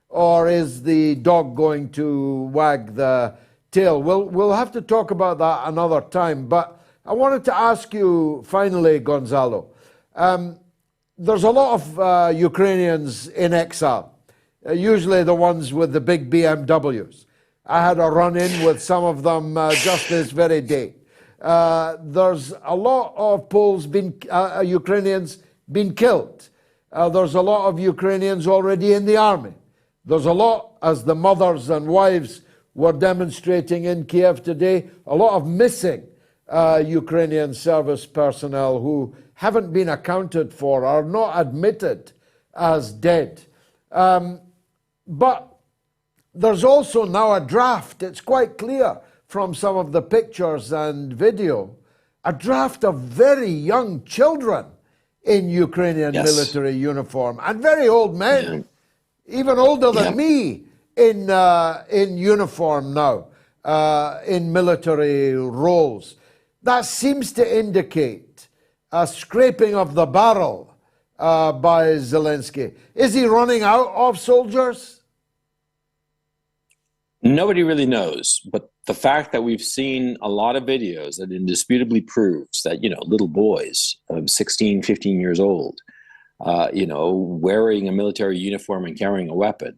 Or is the dog going to wag the tail? We'll have to talk about that another time. But I wanted to ask you finally, Gonzalo, there's a lot of Ukrainians in exile, usually the ones with the big BMWs. I had a run-in with some of them just this very day. There's a lot of Poles Ukrainians been killed. There's a lot of Ukrainians already in the army. There's a lot, as the mothers and wives were demonstrating in Kiev today, a lot of missing Ukrainian service personnel who haven't been accounted for, are not admitted as dead. But there's also now a draft, it's quite clear from some of the pictures and video, a draft of very young children in Ukrainian military uniform, and very old men, even older than me, in uniform now, in military roles. That seems to indicate a scraping of the barrel by Zelensky. Is he running out of soldiers? Nobody really knows, but the fact that we've seen a lot of videos that indisputably proves that, little boys of 16, 15 years old, wearing a military uniform and carrying a weapon.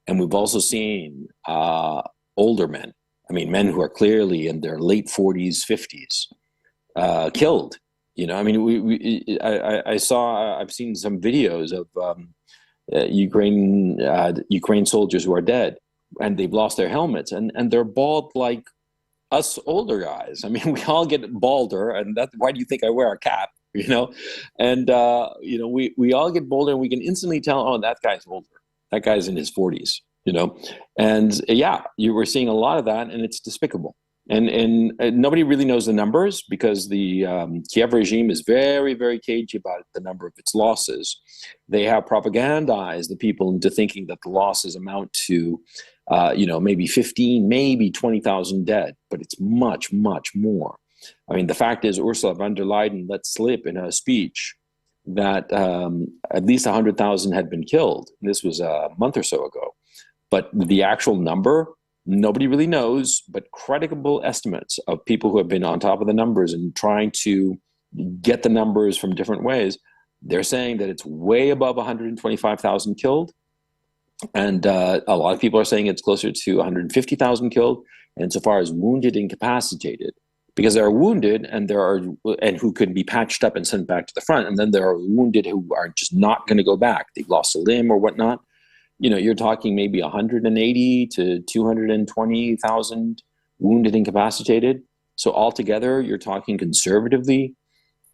And we've also seen older men, men who are clearly in their late 40s, 50s, killed. I've seen some videos of Ukraine soldiers who are dead, and they've lost their helmets, and they're bald like us older guys. We all get balder, and why do you think I wear a cap? We all get bolder, and we can instantly tell, oh, that guy's older. That guy's in his 40s, And you were seeing a lot of that, and it's despicable. And nobody really knows the numbers because the Kiev regime is very, very cagey about the number of its losses. They have propagandized the people into thinking that the losses amount to maybe 15, maybe 20,000 dead, but it's much, much more. The fact is Ursula von der Leyen let slip in her speech that at least 100,000 had been killed. This was a month or so ago. But the actual number, nobody really knows, but credible estimates of people who have been on top of the numbers and trying to get the numbers from different ways, they're saying that it's way above 125,000 killed. And a lot of people are saying it's closer to 150,000 killed. And so far as wounded, incapacitated, because there are wounded and who could be patched up and sent back to the front. And then there are wounded who are just not going to go back. They've lost a limb or whatnot. You're talking maybe 180 to 220,000 wounded, incapacitated. So altogether, you're talking conservatively,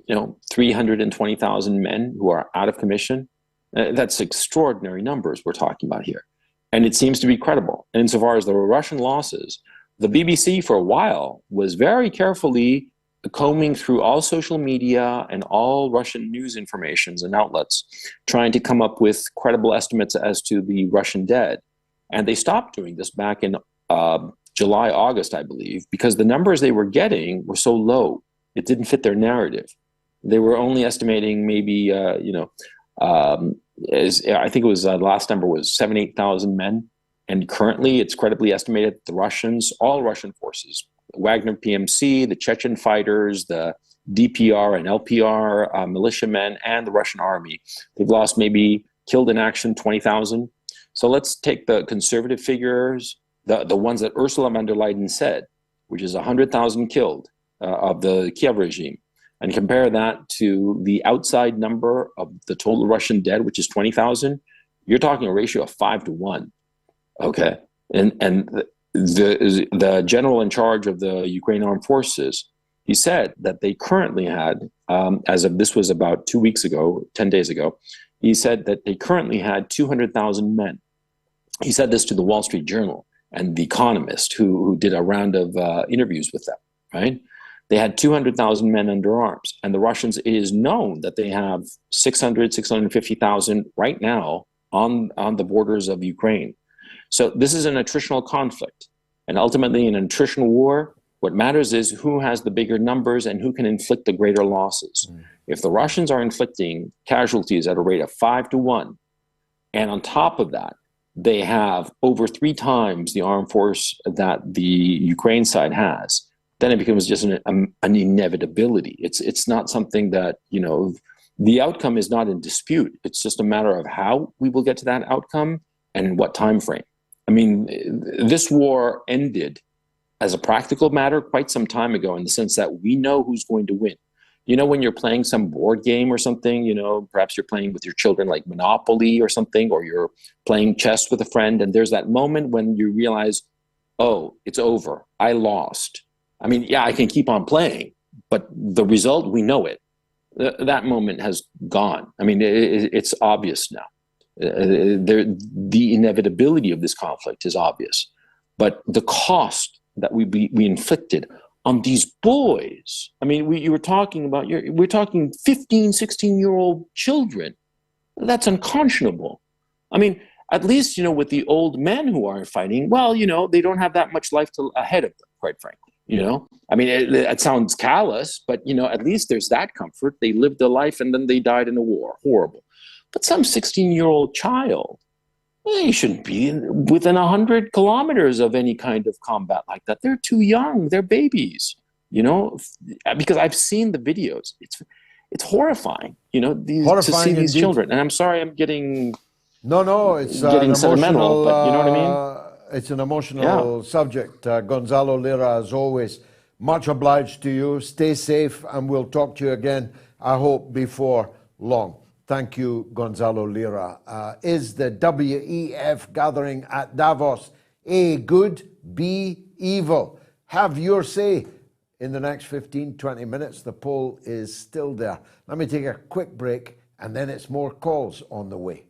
320,000 men who are out of commission. That's extraordinary numbers we're talking about here. And it seems to be credible. And insofar as the Russian losses, the BBC for a while was very carefully combing through all social media and all Russian news informations and outlets, trying to come up with credible estimates as to the Russian dead. And they stopped doing this back in July, August, I believe, because the numbers they were getting were so low. It didn't fit their narrative. They were only estimating maybe, I think it was last number was 8,000 men. And currently it's credibly estimated that the Russians, all Russian forces, Wagner PMC, the Chechen fighters, the DPR and LPR militiamen, and the Russian army, they've lost maybe killed in action 20,000. So let's take the conservative figures, the ones that Ursula von der Leyen said, which is 100,000 killed of the Kiev regime, and compare that to the outside number of the total Russian dead, which is 20,000. You're talking a ratio of 5 to 1. Okay, and the general in charge of the Ukraine armed forces, he said that they currently had, as of this was about 2 weeks ago, 10 days ago, he said that they currently had 200,000 men. He said this to the Wall Street Journal and The Economist, who did a round of interviews with them, right? They had 200,000 men under arms. And the Russians, it is known that they have 650,000 right now on the borders of Ukraine. So this is an attritional conflict. And ultimately, in an attritional war, what matters is who has the bigger numbers and who can inflict the greater losses. If the Russians are inflicting casualties at a rate of 5 to 1, and on top of that, they have over 3 times the armed force that the Ukraine side has, then it becomes just an inevitability. It's not something that, the outcome is not in dispute. It's just a matter of how we will get to that outcome and what time frame. I mean, this war ended as a practical matter, quite some time ago, in the sense that we know who's going to win. You know, when you're playing some board game or something, you know, perhaps you're playing with your children like Monopoly or something, or you're playing chess with a friend, and there's that moment when you realize, oh, it's over. I lost. I mean, yeah, I can keep on playing, but the result, we know it. That moment has gone. I mean, it's obvious now. The inevitability of this conflict is obvious, but the cost that we inflicted on these boys. I mean, you were talking about, we're talking 15, 16-year-old children. That's unconscionable. I mean, at least, you know, with the old men who are fighting, well, you know, they don't have that much life ahead of them, quite frankly, you know? I mean, it sounds callous, but, you know, at least there's that comfort. They lived a life and then they died in a war. Horrible. But some 16-year-old child, they shouldn't be within 100 kilometers of any kind of combat like that. They're too young. They're babies, you know, because I've seen the videos. It's horrifying, you know, to see these children. And I'm sorry I'm getting... No, it's getting sentimental, but you know what I mean? It's an emotional subject. Gonzalo Lira, as always, much obliged to you. Stay safe, and we'll talk to you again, I hope, before long. Thank you, Gonzalo Lira. Is the WEF gathering at Davos A, good, B, evil? Have your say in the next 15, 20 minutes. The poll is still there. Let me take a quick break, and then it's more calls on the way.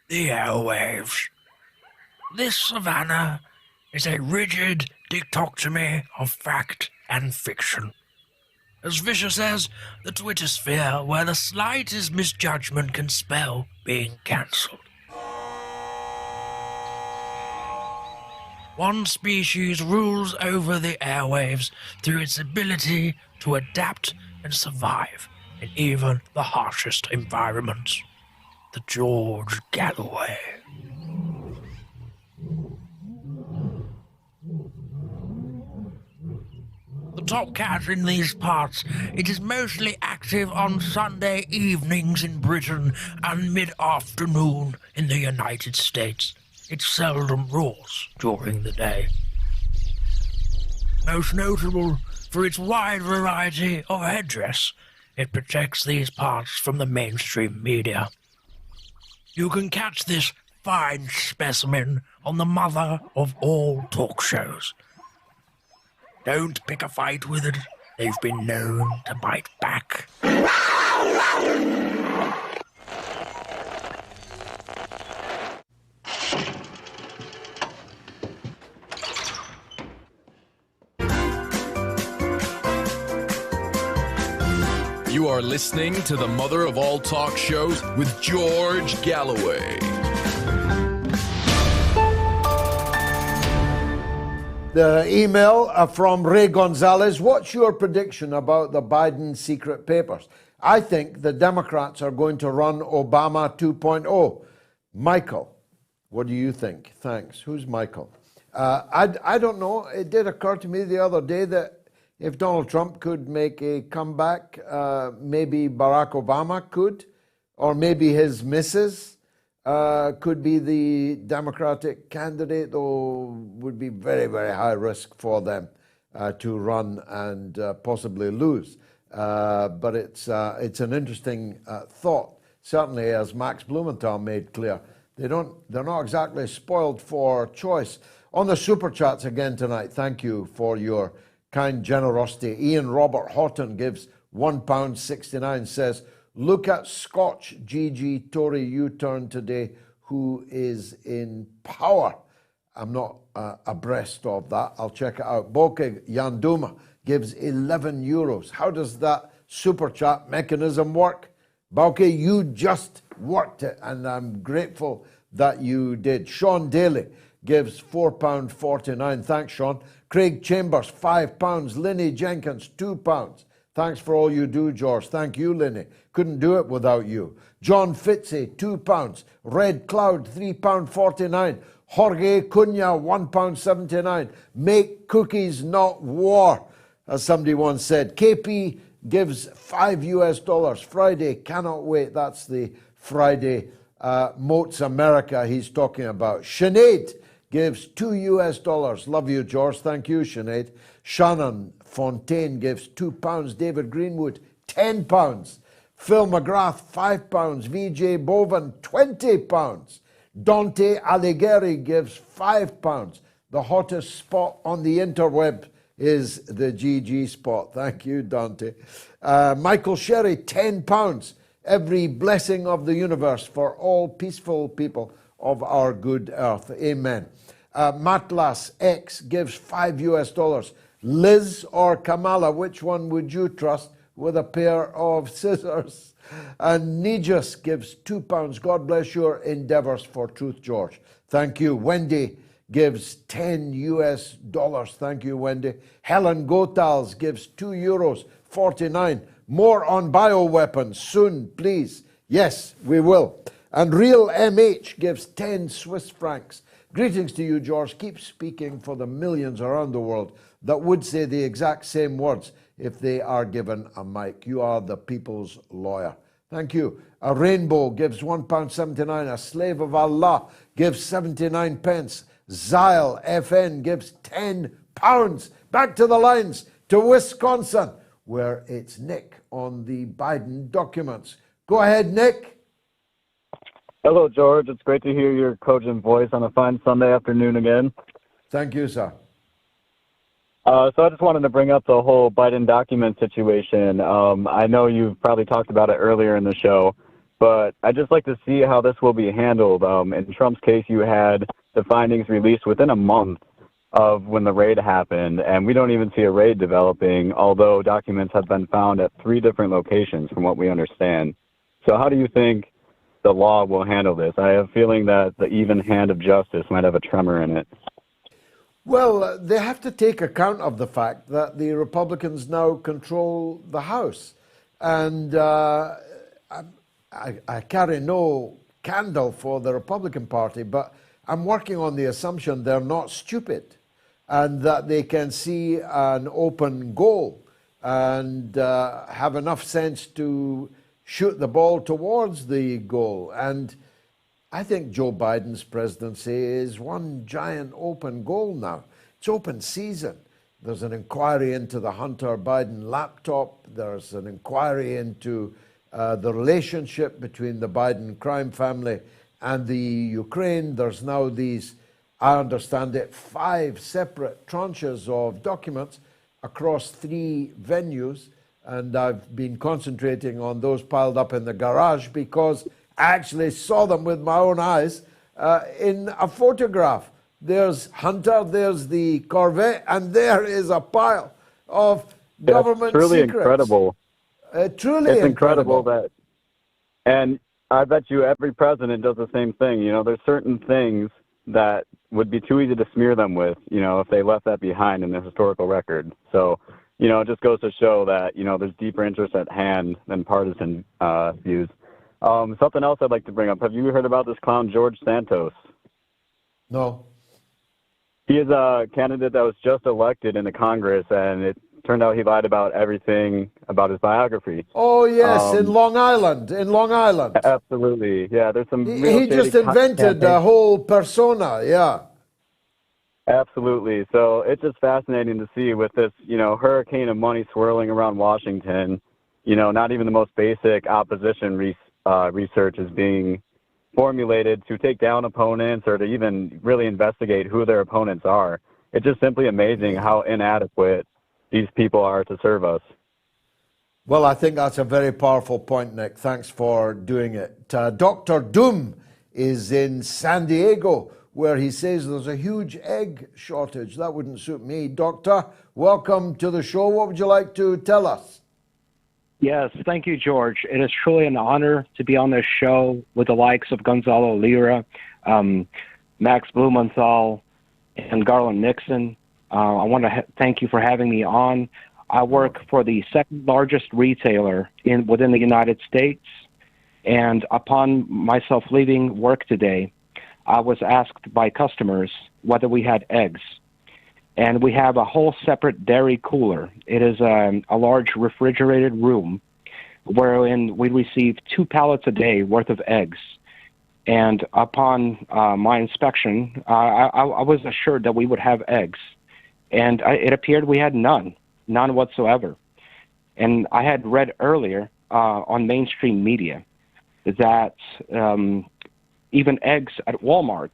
The airwaves. This savannah is a rigid dichotomy of fact and fiction. As Fisher says, the Twitter sphere where the slightest misjudgment can spell being cancelled. One species rules over the airwaves through its ability to adapt and survive in even the harshest environments. The George Galloway. The top cat in these parts, it is mostly active on Sunday evenings in Britain and mid-afternoon in the United States. It seldom roars during the day. Most notable for its wide variety of headdress, it protects these parts from the mainstream media. You can catch this fine specimen on the mother of all talk shows. Don't pick a fight with it. They've been known to bite back. You are listening to the mother of all talk shows with George Galloway. The email from Ray Gonzalez. What's your prediction about the Biden secret papers? I think the Democrats are going to run Obama 2.0. Michael, what do you think? Thanks. Who's Michael? I don't know. It did occur to me the other day that if Donald Trump could make a comeback, maybe Barack Obama could, or maybe his missus could be the Democratic candidate, though would be very, very high risk for them to run and possibly lose. But it's an interesting thought. Certainly, as Max Blumenthal made clear, they're not exactly spoiled for choice. On the Super Chats again tonight, thank you for your kind generosity. Ian Robert Houghton gives £1.69, says, look at Scotch GG Tory U-turn today, who is in power. I'm not abreast of that. I'll check it out. Boke Yanduma gives €11. How does that super chat mechanism work? Boke, you just worked it, and I'm grateful that you did. Sean Daly gives £4.49. Thanks, Sean. Craig Chambers, £5. Linny Jenkins, £2. Thanks for all you do, George. Thank you, Linny. Couldn't do it without you. John Fitzy, £2. Red Cloud, £3.49. Jorge Cunha, £1.79. Make cookies, not war, as somebody once said. KP gives $5 US. Friday, cannot wait. That's the Friday MOATS America he's talking about. Sinead gives $2 US. Love you, George. Thank you, Sinead. Shannon Fontaine gives £2. David Greenwood, £10. Phil McGrath, £5. VJ Boven, £20. Dante Alighieri gives £5. The hottest spot on the interweb is the GG spot. Thank you, Dante. Michael Sherry, £10. Every blessing of the universe for all peaceful people of our good earth. Amen. Matlas X gives $5 US. Liz or Kamala, which one would you trust with a pair of scissors? And Nijus gives £2. God bless your endeavors for truth, George. Thank you. Wendy gives $10 US. Thank you, Wendy. Helen Gotals gives €2.49. More on bioweapons soon, please. Yes, we will. And Real MH gives 10 Swiss francs. Greetings to you, George. Keep speaking for the millions around the world that would say the exact same words if they are given a mic. You are the people's lawyer. Thank you. A Rainbow gives £1.79. A Slave of Allah gives 79 pence. Zyle FN gives £10. Back to the lines to Wisconsin, where it's Nick on the Biden documents. Go ahead, Nick. Hello, George. It's great to hear your cogent voice on a fine Sunday afternoon again. Thank you, sir. So I just wanted to bring up the whole Biden document situation. I know you've probably talked about it earlier in the show, but I'd just like to see how this will be handled. In Trump's case, you had the findings released within a month of when the raid happened, and we don't even see a raid developing, although documents have been found at 3 different locations from what we understand. So how do you think the law will handle this? I have a feeling that the even hand of justice might have a tremor in it. Well, they have to take account of the fact that the Republicans now control the House. And I carry no candle for the Republican Party, but I'm working on the assumption they're not stupid and that they can see an open goal and have enough sense to shoot the ball towards the goal. And I think Joe Biden's presidency is one giant open goal now. It's open season. There's an inquiry into the Hunter Biden laptop. There's an inquiry into the relationship between the Biden crime family and the Ukraine. There's now these, I understand it, 5 separate tranches of documents across 3 venues. And I've been concentrating on those piled up in the garage because I actually saw them with my own eyes in a photograph. There's Hunter, there's the Corvette, and there is a pile of government secrets. It's incredible. It's incredible that, and I bet you every president does the same thing. You know, there's certain things that would be too easy to smear them with, you know, if they left that behind in the historical record. So, you know, it just goes to show that, you know, there's deeper interests at hand than partisan views. Something else I'd like to bring up. Have you heard about this clown, George Santos? No. He is a candidate that was just elected in the Congress, and it turned out he lied about everything about his biography. Oh, yes, in Long Island. Absolutely, yeah. There's some He just invented a whole persona, yeah. Absolutely. So it's just fascinating to see with this, you know, hurricane of money swirling around Washington. You know, not even the most basic opposition research is being formulated to take down opponents or to even really investigate who their opponents are. It's just simply amazing how inadequate these people are to serve us. Well, I think that's a very powerful point, Nick. Thanks for doing it. Dr. Doom is in San Diego, where he says there's a huge egg shortage. That wouldn't suit me. Doctor, welcome to the show. What would you like to tell us? Yes, thank you, George. It is truly an honor to be on this show with the likes of Gonzalo Lira, Max Blumenthal, and Garland Nixon. I want to thank you for having me on. I work for the second largest retailer within the United States, and upon myself leaving work today, I was asked by customers whether we had eggs. And we have a whole separate dairy cooler. It is a large refrigerated room wherein we receive 2 pallets a day worth of eggs. And upon my inspection, I was assured that we would have eggs. And it appeared we had none whatsoever. And I had read earlier on mainstream media that even eggs at Walmart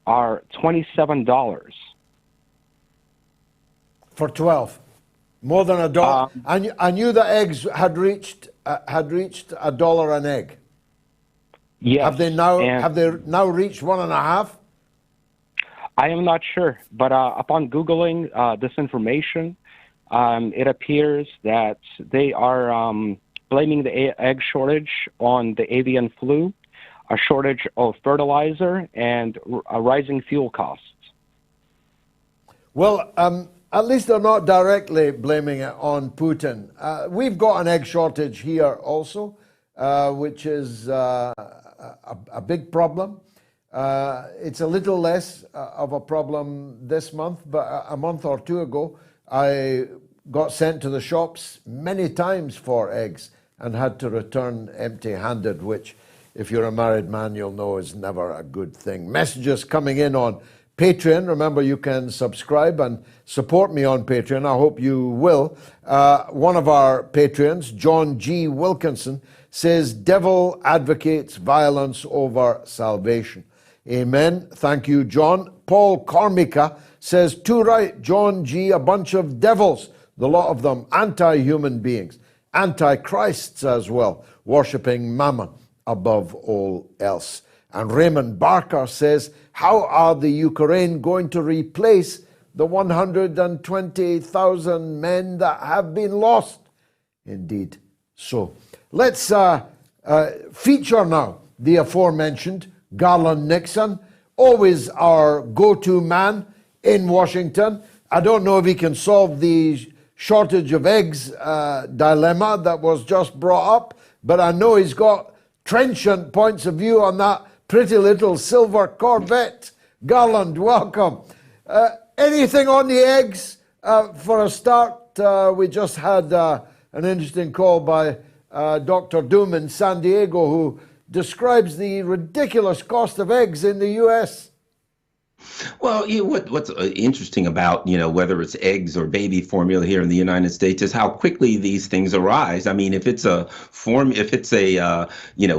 are $27. For 12. More than $1. I knew that eggs had reached $1 an egg. Yes. Have they now reached 1.5? I am not sure, but upon Googling this information, it appears that they are blaming the egg shortage on the avian flu, a shortage of fertilizer, and rising fuel costs. Well, at least they're not directly blaming it on Putin. We've got an egg shortage here also, which is a big problem. It's a little less of a problem this month, but a month or 2 ago, I got sent to the shops many times for eggs and had to return empty-handed, which, if you're a married man, you'll know is never a good thing. Messages coming in on Patreon. Remember, you can subscribe and support me on Patreon. I hope you will. One of our patrons, John G. Wilkinson, says, devil advocates violence over salvation. Amen. Thank you, John. Paul Cormica says, too right, John G., a bunch of devils, the lot of them anti-human beings, antichrists as well, worshipping mammon above all else. And Raymond Barker says, how are the Ukraine going to replace the 120,000 men that have been lost? Indeed. So let's feature now the aforementioned Garland Nixon, always our go-to man in Washington. I don't know if he can solve the shortage of eggs dilemma that was just brought up, but I know he's got trenchant points of view on that pretty little silver Corvette. Garland, welcome. Anything on the eggs for a start? We just had an interesting call by Dr. Doom in San Diego, who describes the ridiculous cost of eggs in the U.S. Well, what's interesting about, whether it's eggs or baby formula here in the United States is how quickly these things arise. I mean, if it's a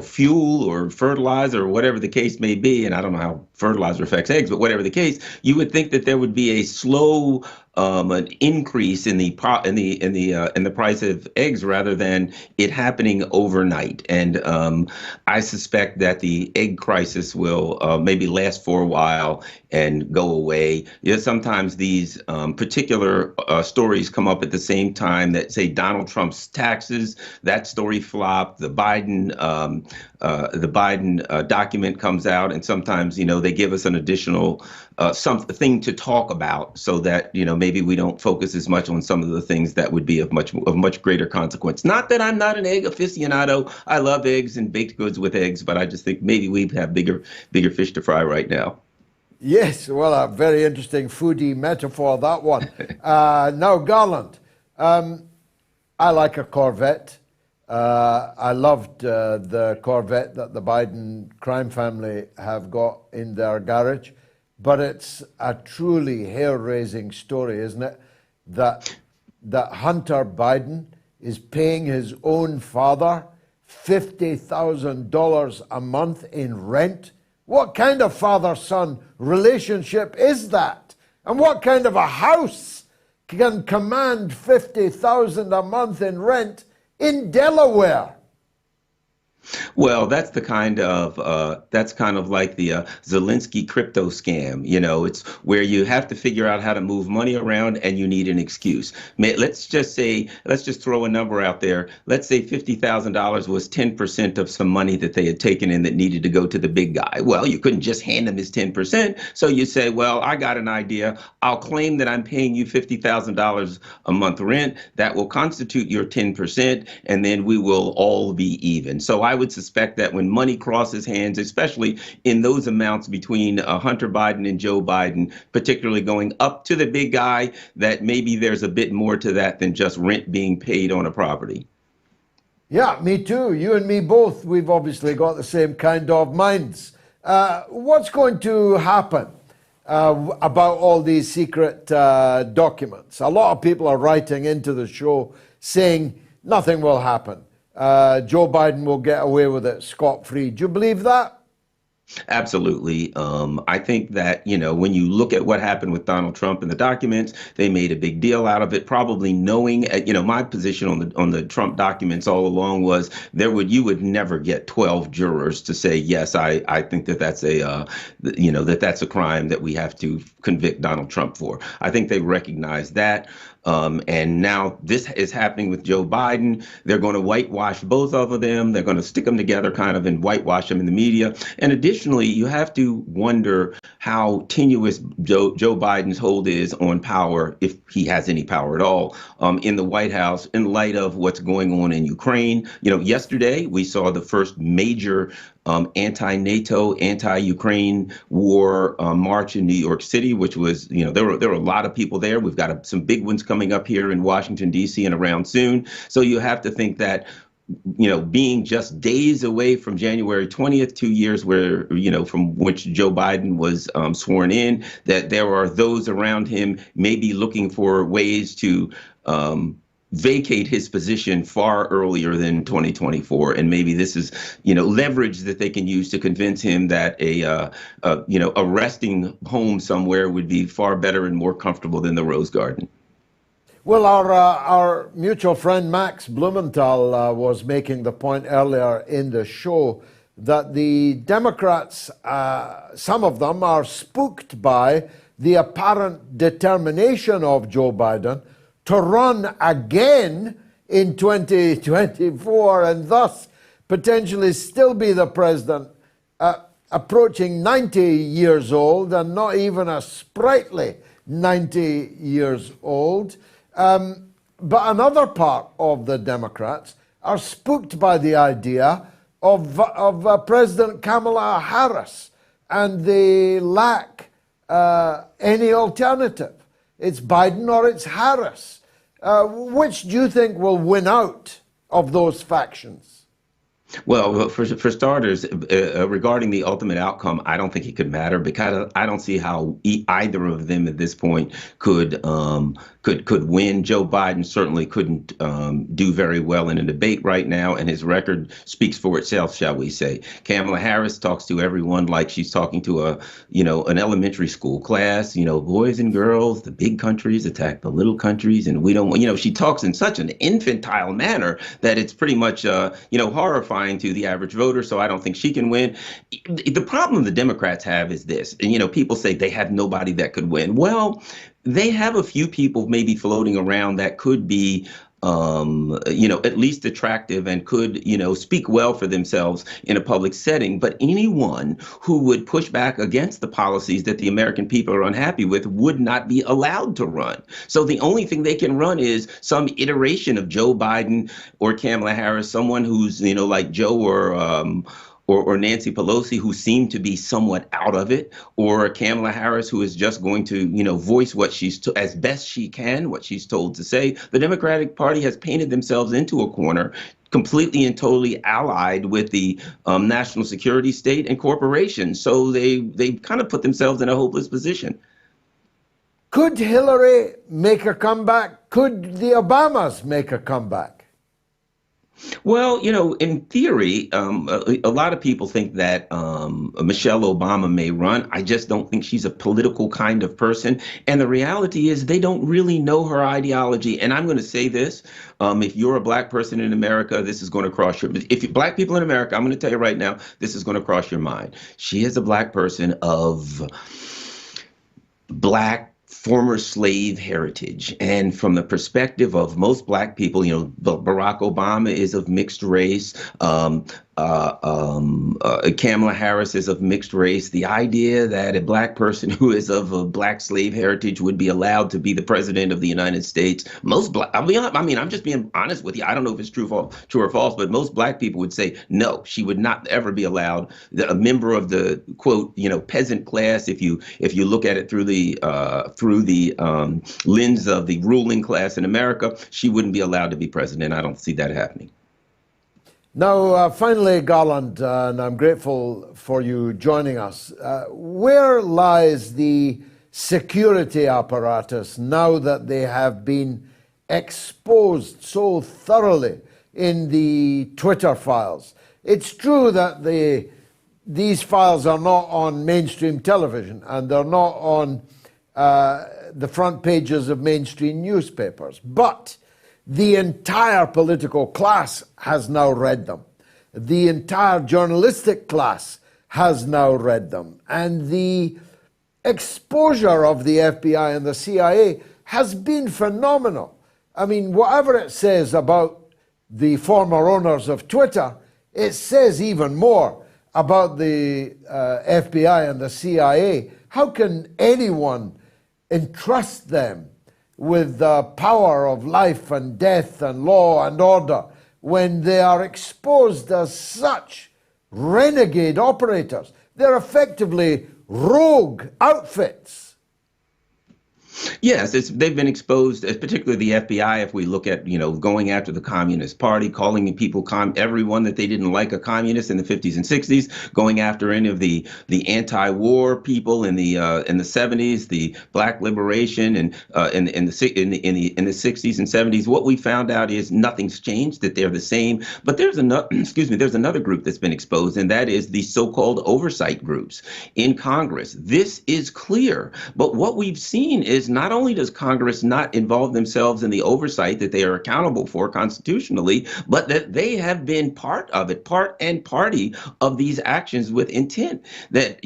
fuel or fertilizer or whatever the case may be, and I don't know how fertilizer affects eggs, but whatever the case, you would think that there would be a slow an increase in the price of eggs rather than it happening overnight. And I suspect that the egg crisis will maybe last for a while and go away. Sometimes these particular stories come up at the same time that say Donald Trump's taxes. That story flopped. The Biden document comes out, and sometimes they give us an additional something to talk about, so that maybe we don't focus as much on some of the things that would be of much greater consequence. Not that I'm not an egg aficionado. I love eggs and baked goods with eggs, but I just think maybe we have bigger fish to fry right now. Yes, well, a very interesting foodie metaphor, that one. Now, Garland, I like a Corvette. I loved the Corvette that the Biden crime family have got in their garage. But it's a truly hair-raising story, isn't it? That Hunter Biden is paying his own father $50,000 a month in rent. What kind of father-son relationship is that? And what kind of a house can command $50,000 a month in rent in Delaware? Well, that's kind of like the Zelensky crypto scam. It's where you have to figure out how to move money around and you need an excuse. Let's just throw a number out there. Let's say $50,000 was 10% of some money that they had taken in that needed to go to the big guy. Well, you couldn't just hand him his 10%. So you say, well, I got an idea. I'll claim that I'm paying you $50,000 a month rent. That will constitute your 10%, and then we will all be even. So I I would suspect that when money crosses hands, especially in those amounts between Hunter Biden and Joe Biden, particularly going up to the big guy, that maybe there's a bit more to that than just rent being paid on a property. Yeah, me too. You and me both. We've obviously got the same kind of minds. What's going to happen about all these secret documents? A lot of people are writing into the show saying nothing will happen. Joe Biden will get away with it scot-free. Do you believe that? Absolutely. I think that, when you look at what happened with Donald Trump and the documents, they made a big deal out of it, probably knowing, my position on the Trump documents all along was you would never get 12 jurors to say, yes, I think that that's that's a crime that we have to convict Donald Trump for. I think they recognize that. And now this is happening with Joe Biden. They're going to whitewash both of them. They're going to stick them together kind of and whitewash them in the media. And additionally, you have to wonder how tenuous Joe Biden's hold is on power, if he has any power at all, in the White House in light of what's going on in Ukraine. Yesterday we saw the first major anti-NATO, anti-Ukraine war march in New York City, which was, there were a lot of people there. We've got some big ones coming up here in Washington, D.C. and around soon. So you have to think that, being just days away from January 20th, 2 years where, from which Joe Biden was sworn in, that there are those around him maybe looking for ways to vacate his position far earlier than 2024. And maybe this is, leverage that they can use to convince him that a resting home somewhere would be far better and more comfortable than the Rose Garden. Well, our mutual friend Max Blumenthal was making the point earlier in the show that the Democrats, some of them are spooked by the apparent determination of Joe Biden to run again in 2024 and thus potentially still be the president, approaching 90 years old and not even a sprightly 90 years old. But another part of the Democrats are spooked by the idea of President Kamala Harris, and they lack any alternative. It's Biden or it's Harris. Which do you think will win out of those factions? Well, for starters, regarding the ultimate outcome, I don't think it could matter because I don't see how either of them at this point could win. Joe Biden certainly couldn't do very well in a debate right now, and his record speaks for itself, shall we say. Kamala Harris talks to everyone like she's talking to an elementary school class. Boys and girls, the big countries attack the little countries, and we don't. She talks in such an infantile manner that it's pretty much horrifying to the average voter. So I don't think she can win. The problem the Democrats have is this, and people say they have nobody that could win. Well, they have a few people maybe floating around that could be at least attractive and could, speak well for themselves in a public setting. But anyone who would push back against the policies that the American people are unhappy with would not be allowed to run. So the only thing they can run is some iteration of Joe Biden or Kamala Harris, someone who's, like Joe or Nancy Pelosi, who seem to be somewhat out of it, or Kamala Harris, who is just going to, voice what as best she can, what she's told to say. The Democratic Party has painted themselves into a corner, completely and totally allied with the national security state and corporations. So they kind of put themselves in a hopeless position. Could Hillary make a comeback? Could the Obamas make a comeback? Well, in theory, a lot of people think that Michelle Obama may run. I just don't think she's a political kind of person. And the reality is they don't really know her ideology. And I'm going to say this. If you're a black person in America, this is going to cross your mind. If you're black people in America, I'm going to tell you right now, this is going to cross your mind. She is a black person of black former slave heritage. And from the perspective of most black people, Barack Obama is of mixed race. Kamala Harris is of mixed race. The idea that a black person who is of a black slave heritage would be allowed to be the president of the United States. Most black, I mean, I'm just being honest with you. I don't know if it's true or false, but most black people would say no, she would not ever be allowed. A member of the quote, peasant class, if you look at it through the lens of the ruling class in America, she wouldn't be allowed to be president. I don't see that happening. Now, finally, Garland, and I'm grateful for you joining us. Where lies the security apparatus now that they have been exposed so thoroughly in the Twitter files? It's true that these files are not on mainstream television and they're not on the front pages of mainstream newspapers, but the entire political class has now read them. The entire journalistic class has now read them. And the exposure of the FBI and the CIA has been phenomenal. I mean, whatever it says about the former owners of Twitter, it says even more about the FBI and the CIA. How can anyone entrust them with the power of life and death and law and order when they are exposed as such renegade operators? They're effectively rogue outfits. Yes, they've been exposed, particularly the FBI, if we look at, going after the Communist Party, calling people, everyone that they didn't like a communist in the 50s and 60s, going after any of the anti-war people in the 70s, the Black liberation and in the 60s and 70s. What we found out is nothing's changed, that they're the same. But there's another, there's another group that's been exposed, and that is the so-called oversight groups in Congress. This is clear, but what we've seen is not only does Congress not involve themselves in the oversight that they are accountable for constitutionally, but that they have been part of it, part and party of these actions with intent. That,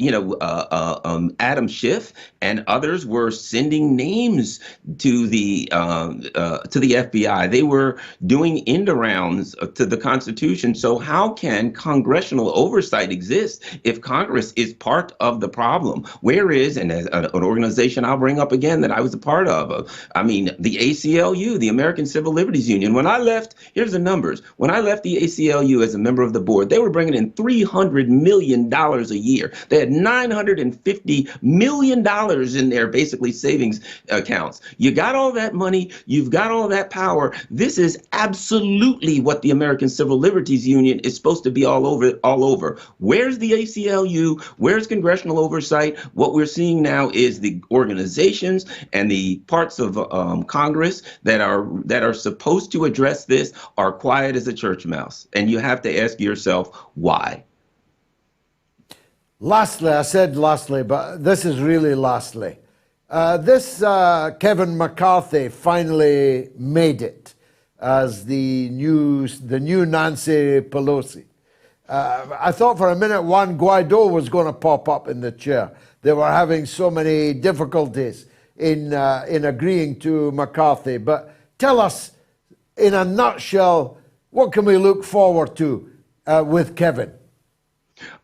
Adam Schiff and others were sending names to the FBI. They were doing end rounds to the Constitution. So how can congressional oversight exist if Congress is part of the problem? Where is, and as an organization I'll bring up again that I was a part of, the ACLU, the American Civil Liberties Union. When I left, here's the numbers. When I left the ACLU as a member of the board, they were bringing in $300 million a year. They had $950 million in their basically savings accounts. You got all that money. You've got all that power. This is absolutely what the American Civil Liberties Union is supposed to be all over. Where's the ACLU? Where's congressional oversight? What we're seeing now is the organizations and the parts of Congress that are supposed to address this are quiet as a church mouse. And you have to ask yourself why. Lastly, I said lastly, but this is really lastly. Kevin McCarthy finally made it as the new Nancy Pelosi. I thought for a minute Juan Guaido was going to pop up in the chair. They were having so many difficulties in agreeing to McCarthy. But tell us, in a nutshell, what can we look forward to with Kevin?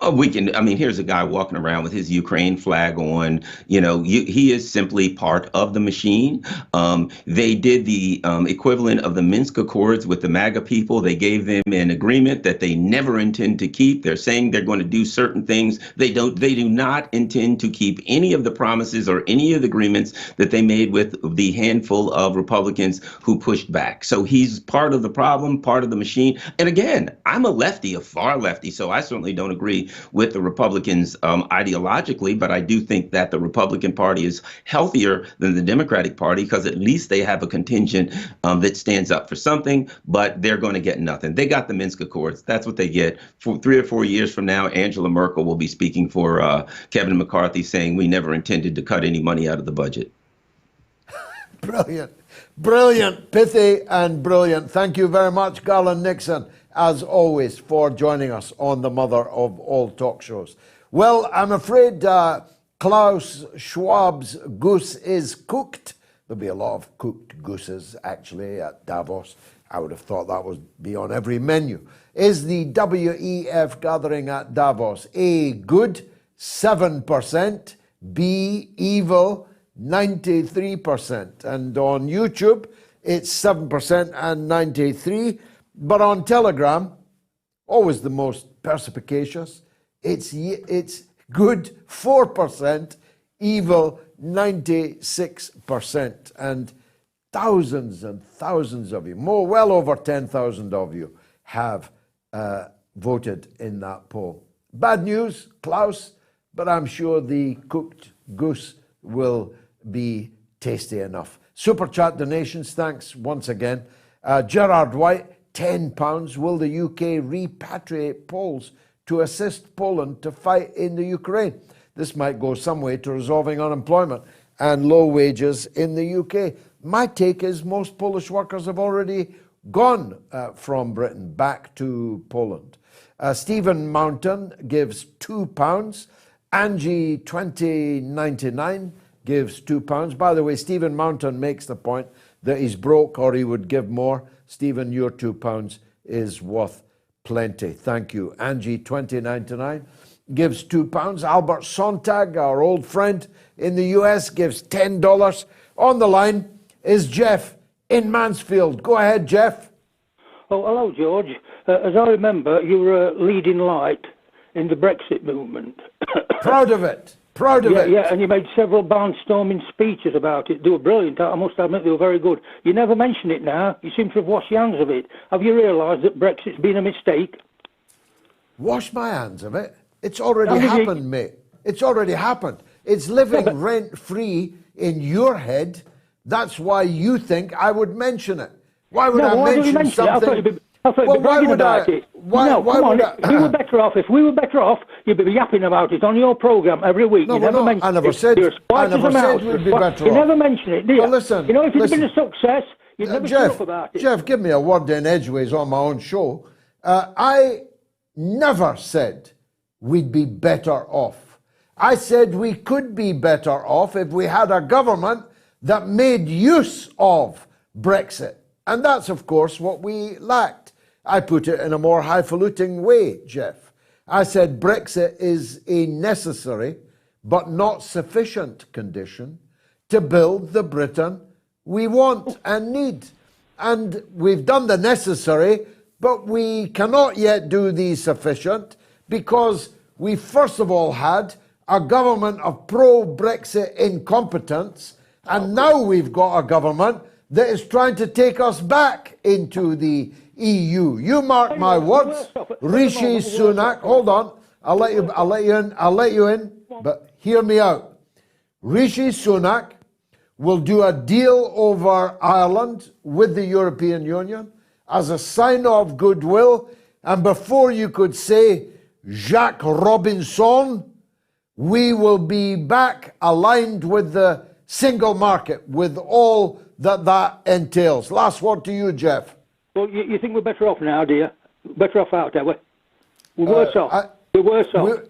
Here's a guy walking around with his Ukraine flag on. He is simply part of the machine. They did the equivalent of the Minsk Accords with the MAGA people. They gave them an agreement that they never intend to keep. They're saying they're going to do certain things. They do not intend to keep any of the promises or any of the agreements that they made with the handful of Republicans who pushed back. So he's part of the problem, part of the machine. And again, I'm a lefty, a far lefty, so I certainly don't agree with the Republicans ideologically, but I do think that the Republican Party is healthier than the Democratic Party because at least they have a contingent that stands up for something, but they're going to get nothing. They got the Minsk Accords. That's what they get. For 3 or 4 years from now, Angela Merkel will be speaking for Kevin McCarthy saying we never intended to cut any money out of the budget. Brilliant, pithy and brilliant. Thank you very much, Garland Nixon, as always, for joining us on the mother of all talk shows. Well, I'm afraid Klaus Schwab's goose is cooked. There'll be a lot of cooked gooses, actually, at Davos. I would have thought that would be on every menu. Is the WEF gathering at Davos A, good, 7%, B, evil, 93%. And on YouTube, it's 7% and 93%. But on Telegram, always the most perspicacious, it's good, 4%, evil, 96%. And thousands of you, well over 10,000 of you have voted in that poll. Bad news, Klaus, but I'm sure the cooked goose will be tasty enough. Super chat donations, thanks once again. Gerard White, £10. Will the UK repatriate Poles to assist Poland to fight in the Ukraine? This might go some way to resolving unemployment and low wages in the UK. My take is most Polish workers have already gone from Britain back to Poland. Stephen Mountain gives £2. Angie 2099 gives £2. By the way, Stephen Mountain makes the point that he's broke or he would give more. Stephen, your £2 is worth plenty. Thank you. Angie 2099 gives £2. Albert Sontag, our old friend in the US, gives $10. On the line is Jeff in Mansfield. Go ahead, Jeff. Oh, hello, George. As I remember, you were a leading light in the Brexit movement. Proud of it. Proud of it. Yeah, and you made several barnstorming speeches about it. They were brilliant. I must admit they were very good. You never mention it now. You seem to have washed your hands of it. Have you realised that Brexit's been a mistake? Wash my hands of it? It's already happened, mate. It's already happened. It's living rent-free in your head. That's why you think I would mention it. Why would I mention something? I thought you'd be bragging about it. If we were better off, you'd be yapping about it on your programme every week. No, I never said we'd be better off. You never mention it, do you? Well, listen, if it had been a success, you'd never shut up about it. Jeff, give me a word in edgeways on my own show. I never said we'd be better off. I said we could be better off if we had a government that made use of Brexit. And that's, of course, what we lacked. I put it in a more highfalutin way, Jeff. I said Brexit is a necessary but not sufficient condition to build the Britain we want and need. And we've done the necessary, but we cannot yet do the sufficient because we first of all had a government of pro-Brexit incompetence, and now we've got a government that is trying to take us back into the EU. You mark my words, Rishi Sunak. Hold on, I'll let you in. But hear me out. Rishi Sunak will do a deal over Ireland with the European Union as a sign of goodwill. And before you could say Jacques Robinson, we will be back aligned with the single market, with all that entails. Last word to you, Jeff. Well, you think we're better off now, dear? Better off out, are we? We're worse off. We're worse off.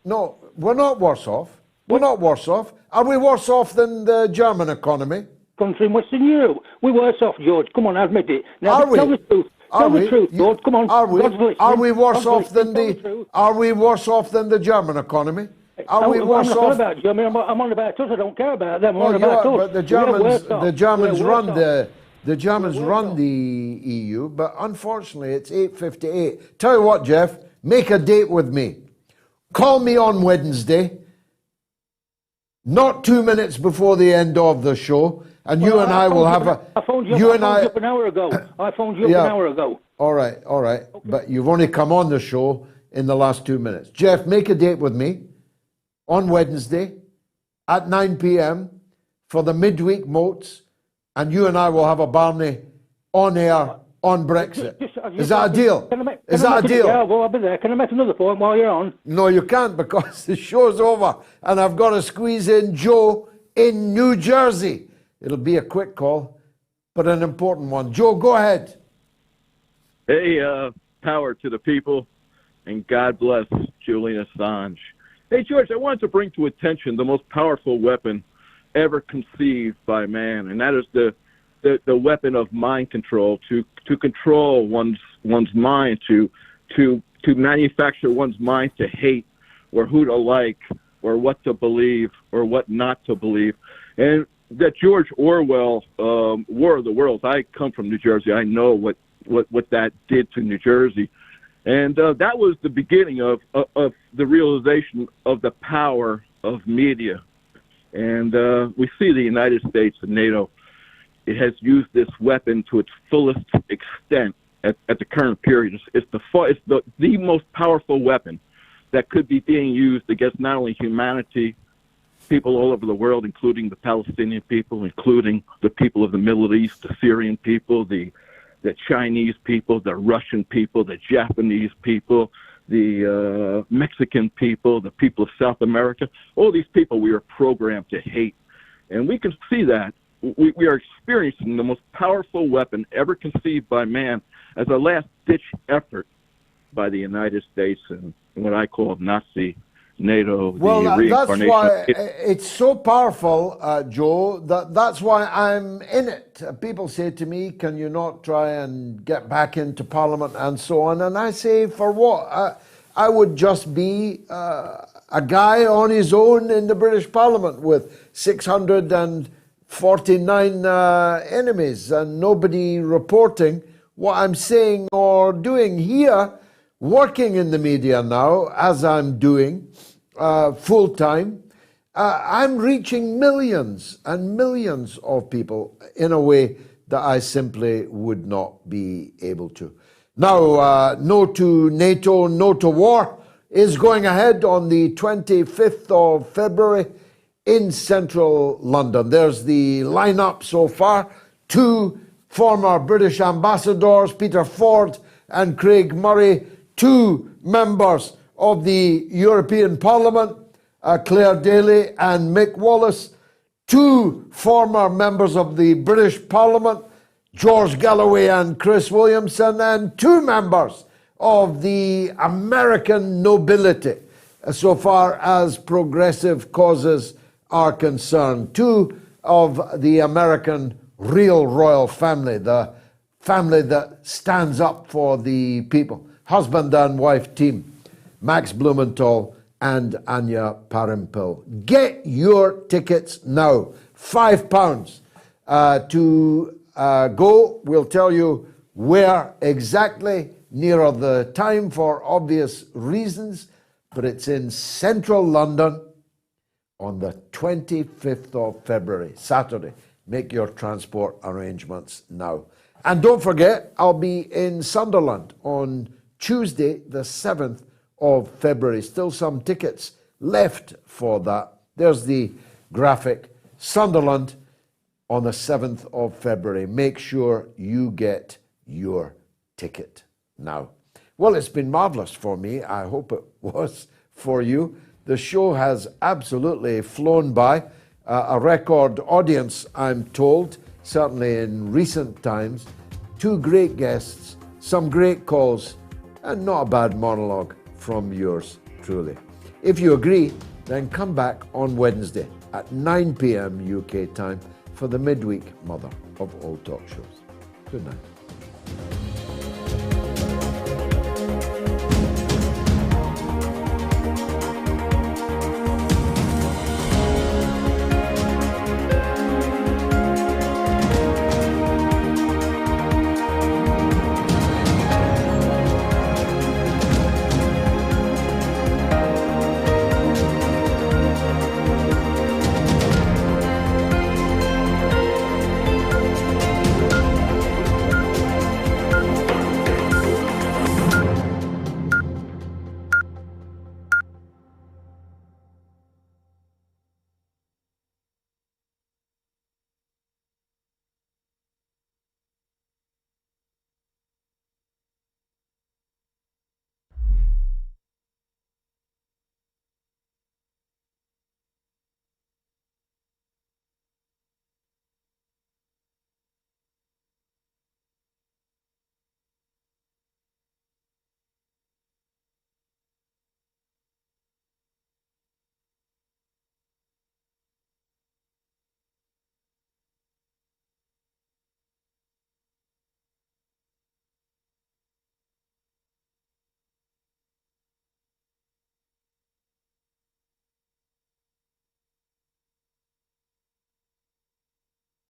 No, we're not worse off. We're not worse off. Are we worse off than the German economy? Country in Western Europe. We're worse off, George. Come on, admit it. Now, tell the truth. Tell the truth, George. Come on. Are we worse off than the German economy? I'm not about Germany. I'm on about us. I don't care about them. I'm on about us. But the Germans run the EU. But unfortunately, it's 8:58. Tell you what, Jeff, make a date with me. Call me on Wednesday, not 2 minutes before the end of the show, and you and I will have a. I phoned you up an hour ago. I phoned you up an hour ago. All right. Okay. But you've only come on the show in the last 2 minutes. Jeff, make a date with me on Wednesday at 9 p.m. for the midweek MOATS, and you and I will have a Barney on air on Brexit. Is that a deal? Is that a deal? Yeah, well, I'll be there. Can I make another point while you're on? No, you can't, because the show's over and I've got to squeeze in Joe in New Jersey. It'll be a quick call, but an important one. Joe, go ahead. Hey, power to the people, and God bless Julian Assange. Hey, George, I wanted to bring to attention the most powerful weapon ever conceived by man, and that is the the weapon of mind control to control one's mind, to manufacture one's mind to hate or who to like or what to believe or what not to believe. And that George Orwell War of the Worlds, I come from New Jersey. I know what that did to New Jersey. And that was the beginning of the realization of the power of media. And we see the United States and NATO, it has used this weapon to its fullest extent at the current period. It's the most powerful weapon that could be being used against not only humanity, people all over the world, including the Palestinian people, including the people of the Middle East, the Syrian people, the Chinese people, the Russian people, the Japanese people, the Mexican people, the people of South America. All these people we are programmed to hate. And we can see that. We are experiencing the most powerful weapon ever conceived by man as a last-ditch effort by the United States and what I call Nazi NATO. Well, that's why it's so powerful, Joe, that's why I'm in it. People say to me, can you not try and get back into Parliament and so on? And I say, for what? I would just be a guy on his own in the British Parliament with 649 enemies and nobody reporting what I'm saying or doing here, working in the media now, as I'm doing, full-time. I'm reaching millions and millions of people in a way that I simply would not be able to. Now, No to NATO, No to War is going ahead on the 25th of February in central London. There's the lineup so far. 2 former British ambassadors, Peter Ford and Craig Murray, 2 members of the European Parliament, Claire Daly and Mick Wallace, 2 former members of the British Parliament, George Galloway and Chris Williamson, and 2 members of the American nobility, so far as progressive causes are concerned. 2 of the American real royal family, the family that stands up for the people. Husband and wife team, Max Blumenthal and Anya Parampil. Get your tickets now. £5 to go. We'll tell you where exactly nearer the time for obvious reasons, but it's in central London on the 25th of February, Saturday. Make your transport arrangements now. And don't forget, I'll be in Sunderland on Tuesday, the 7th of February. Still some tickets left for that. There's the graphic. Sunderland on the 7th of February. Make sure you get your ticket now. Well, it's been marvelous for me. I hope it was for you. The show has absolutely flown by. A record audience, I'm told, certainly in recent times. 2 great guests, some great calls, and not a bad monologue from yours truly. If you agree, then come back on Wednesday at 9 p.m. UK time for the midweek mother of all talk shows. Good night.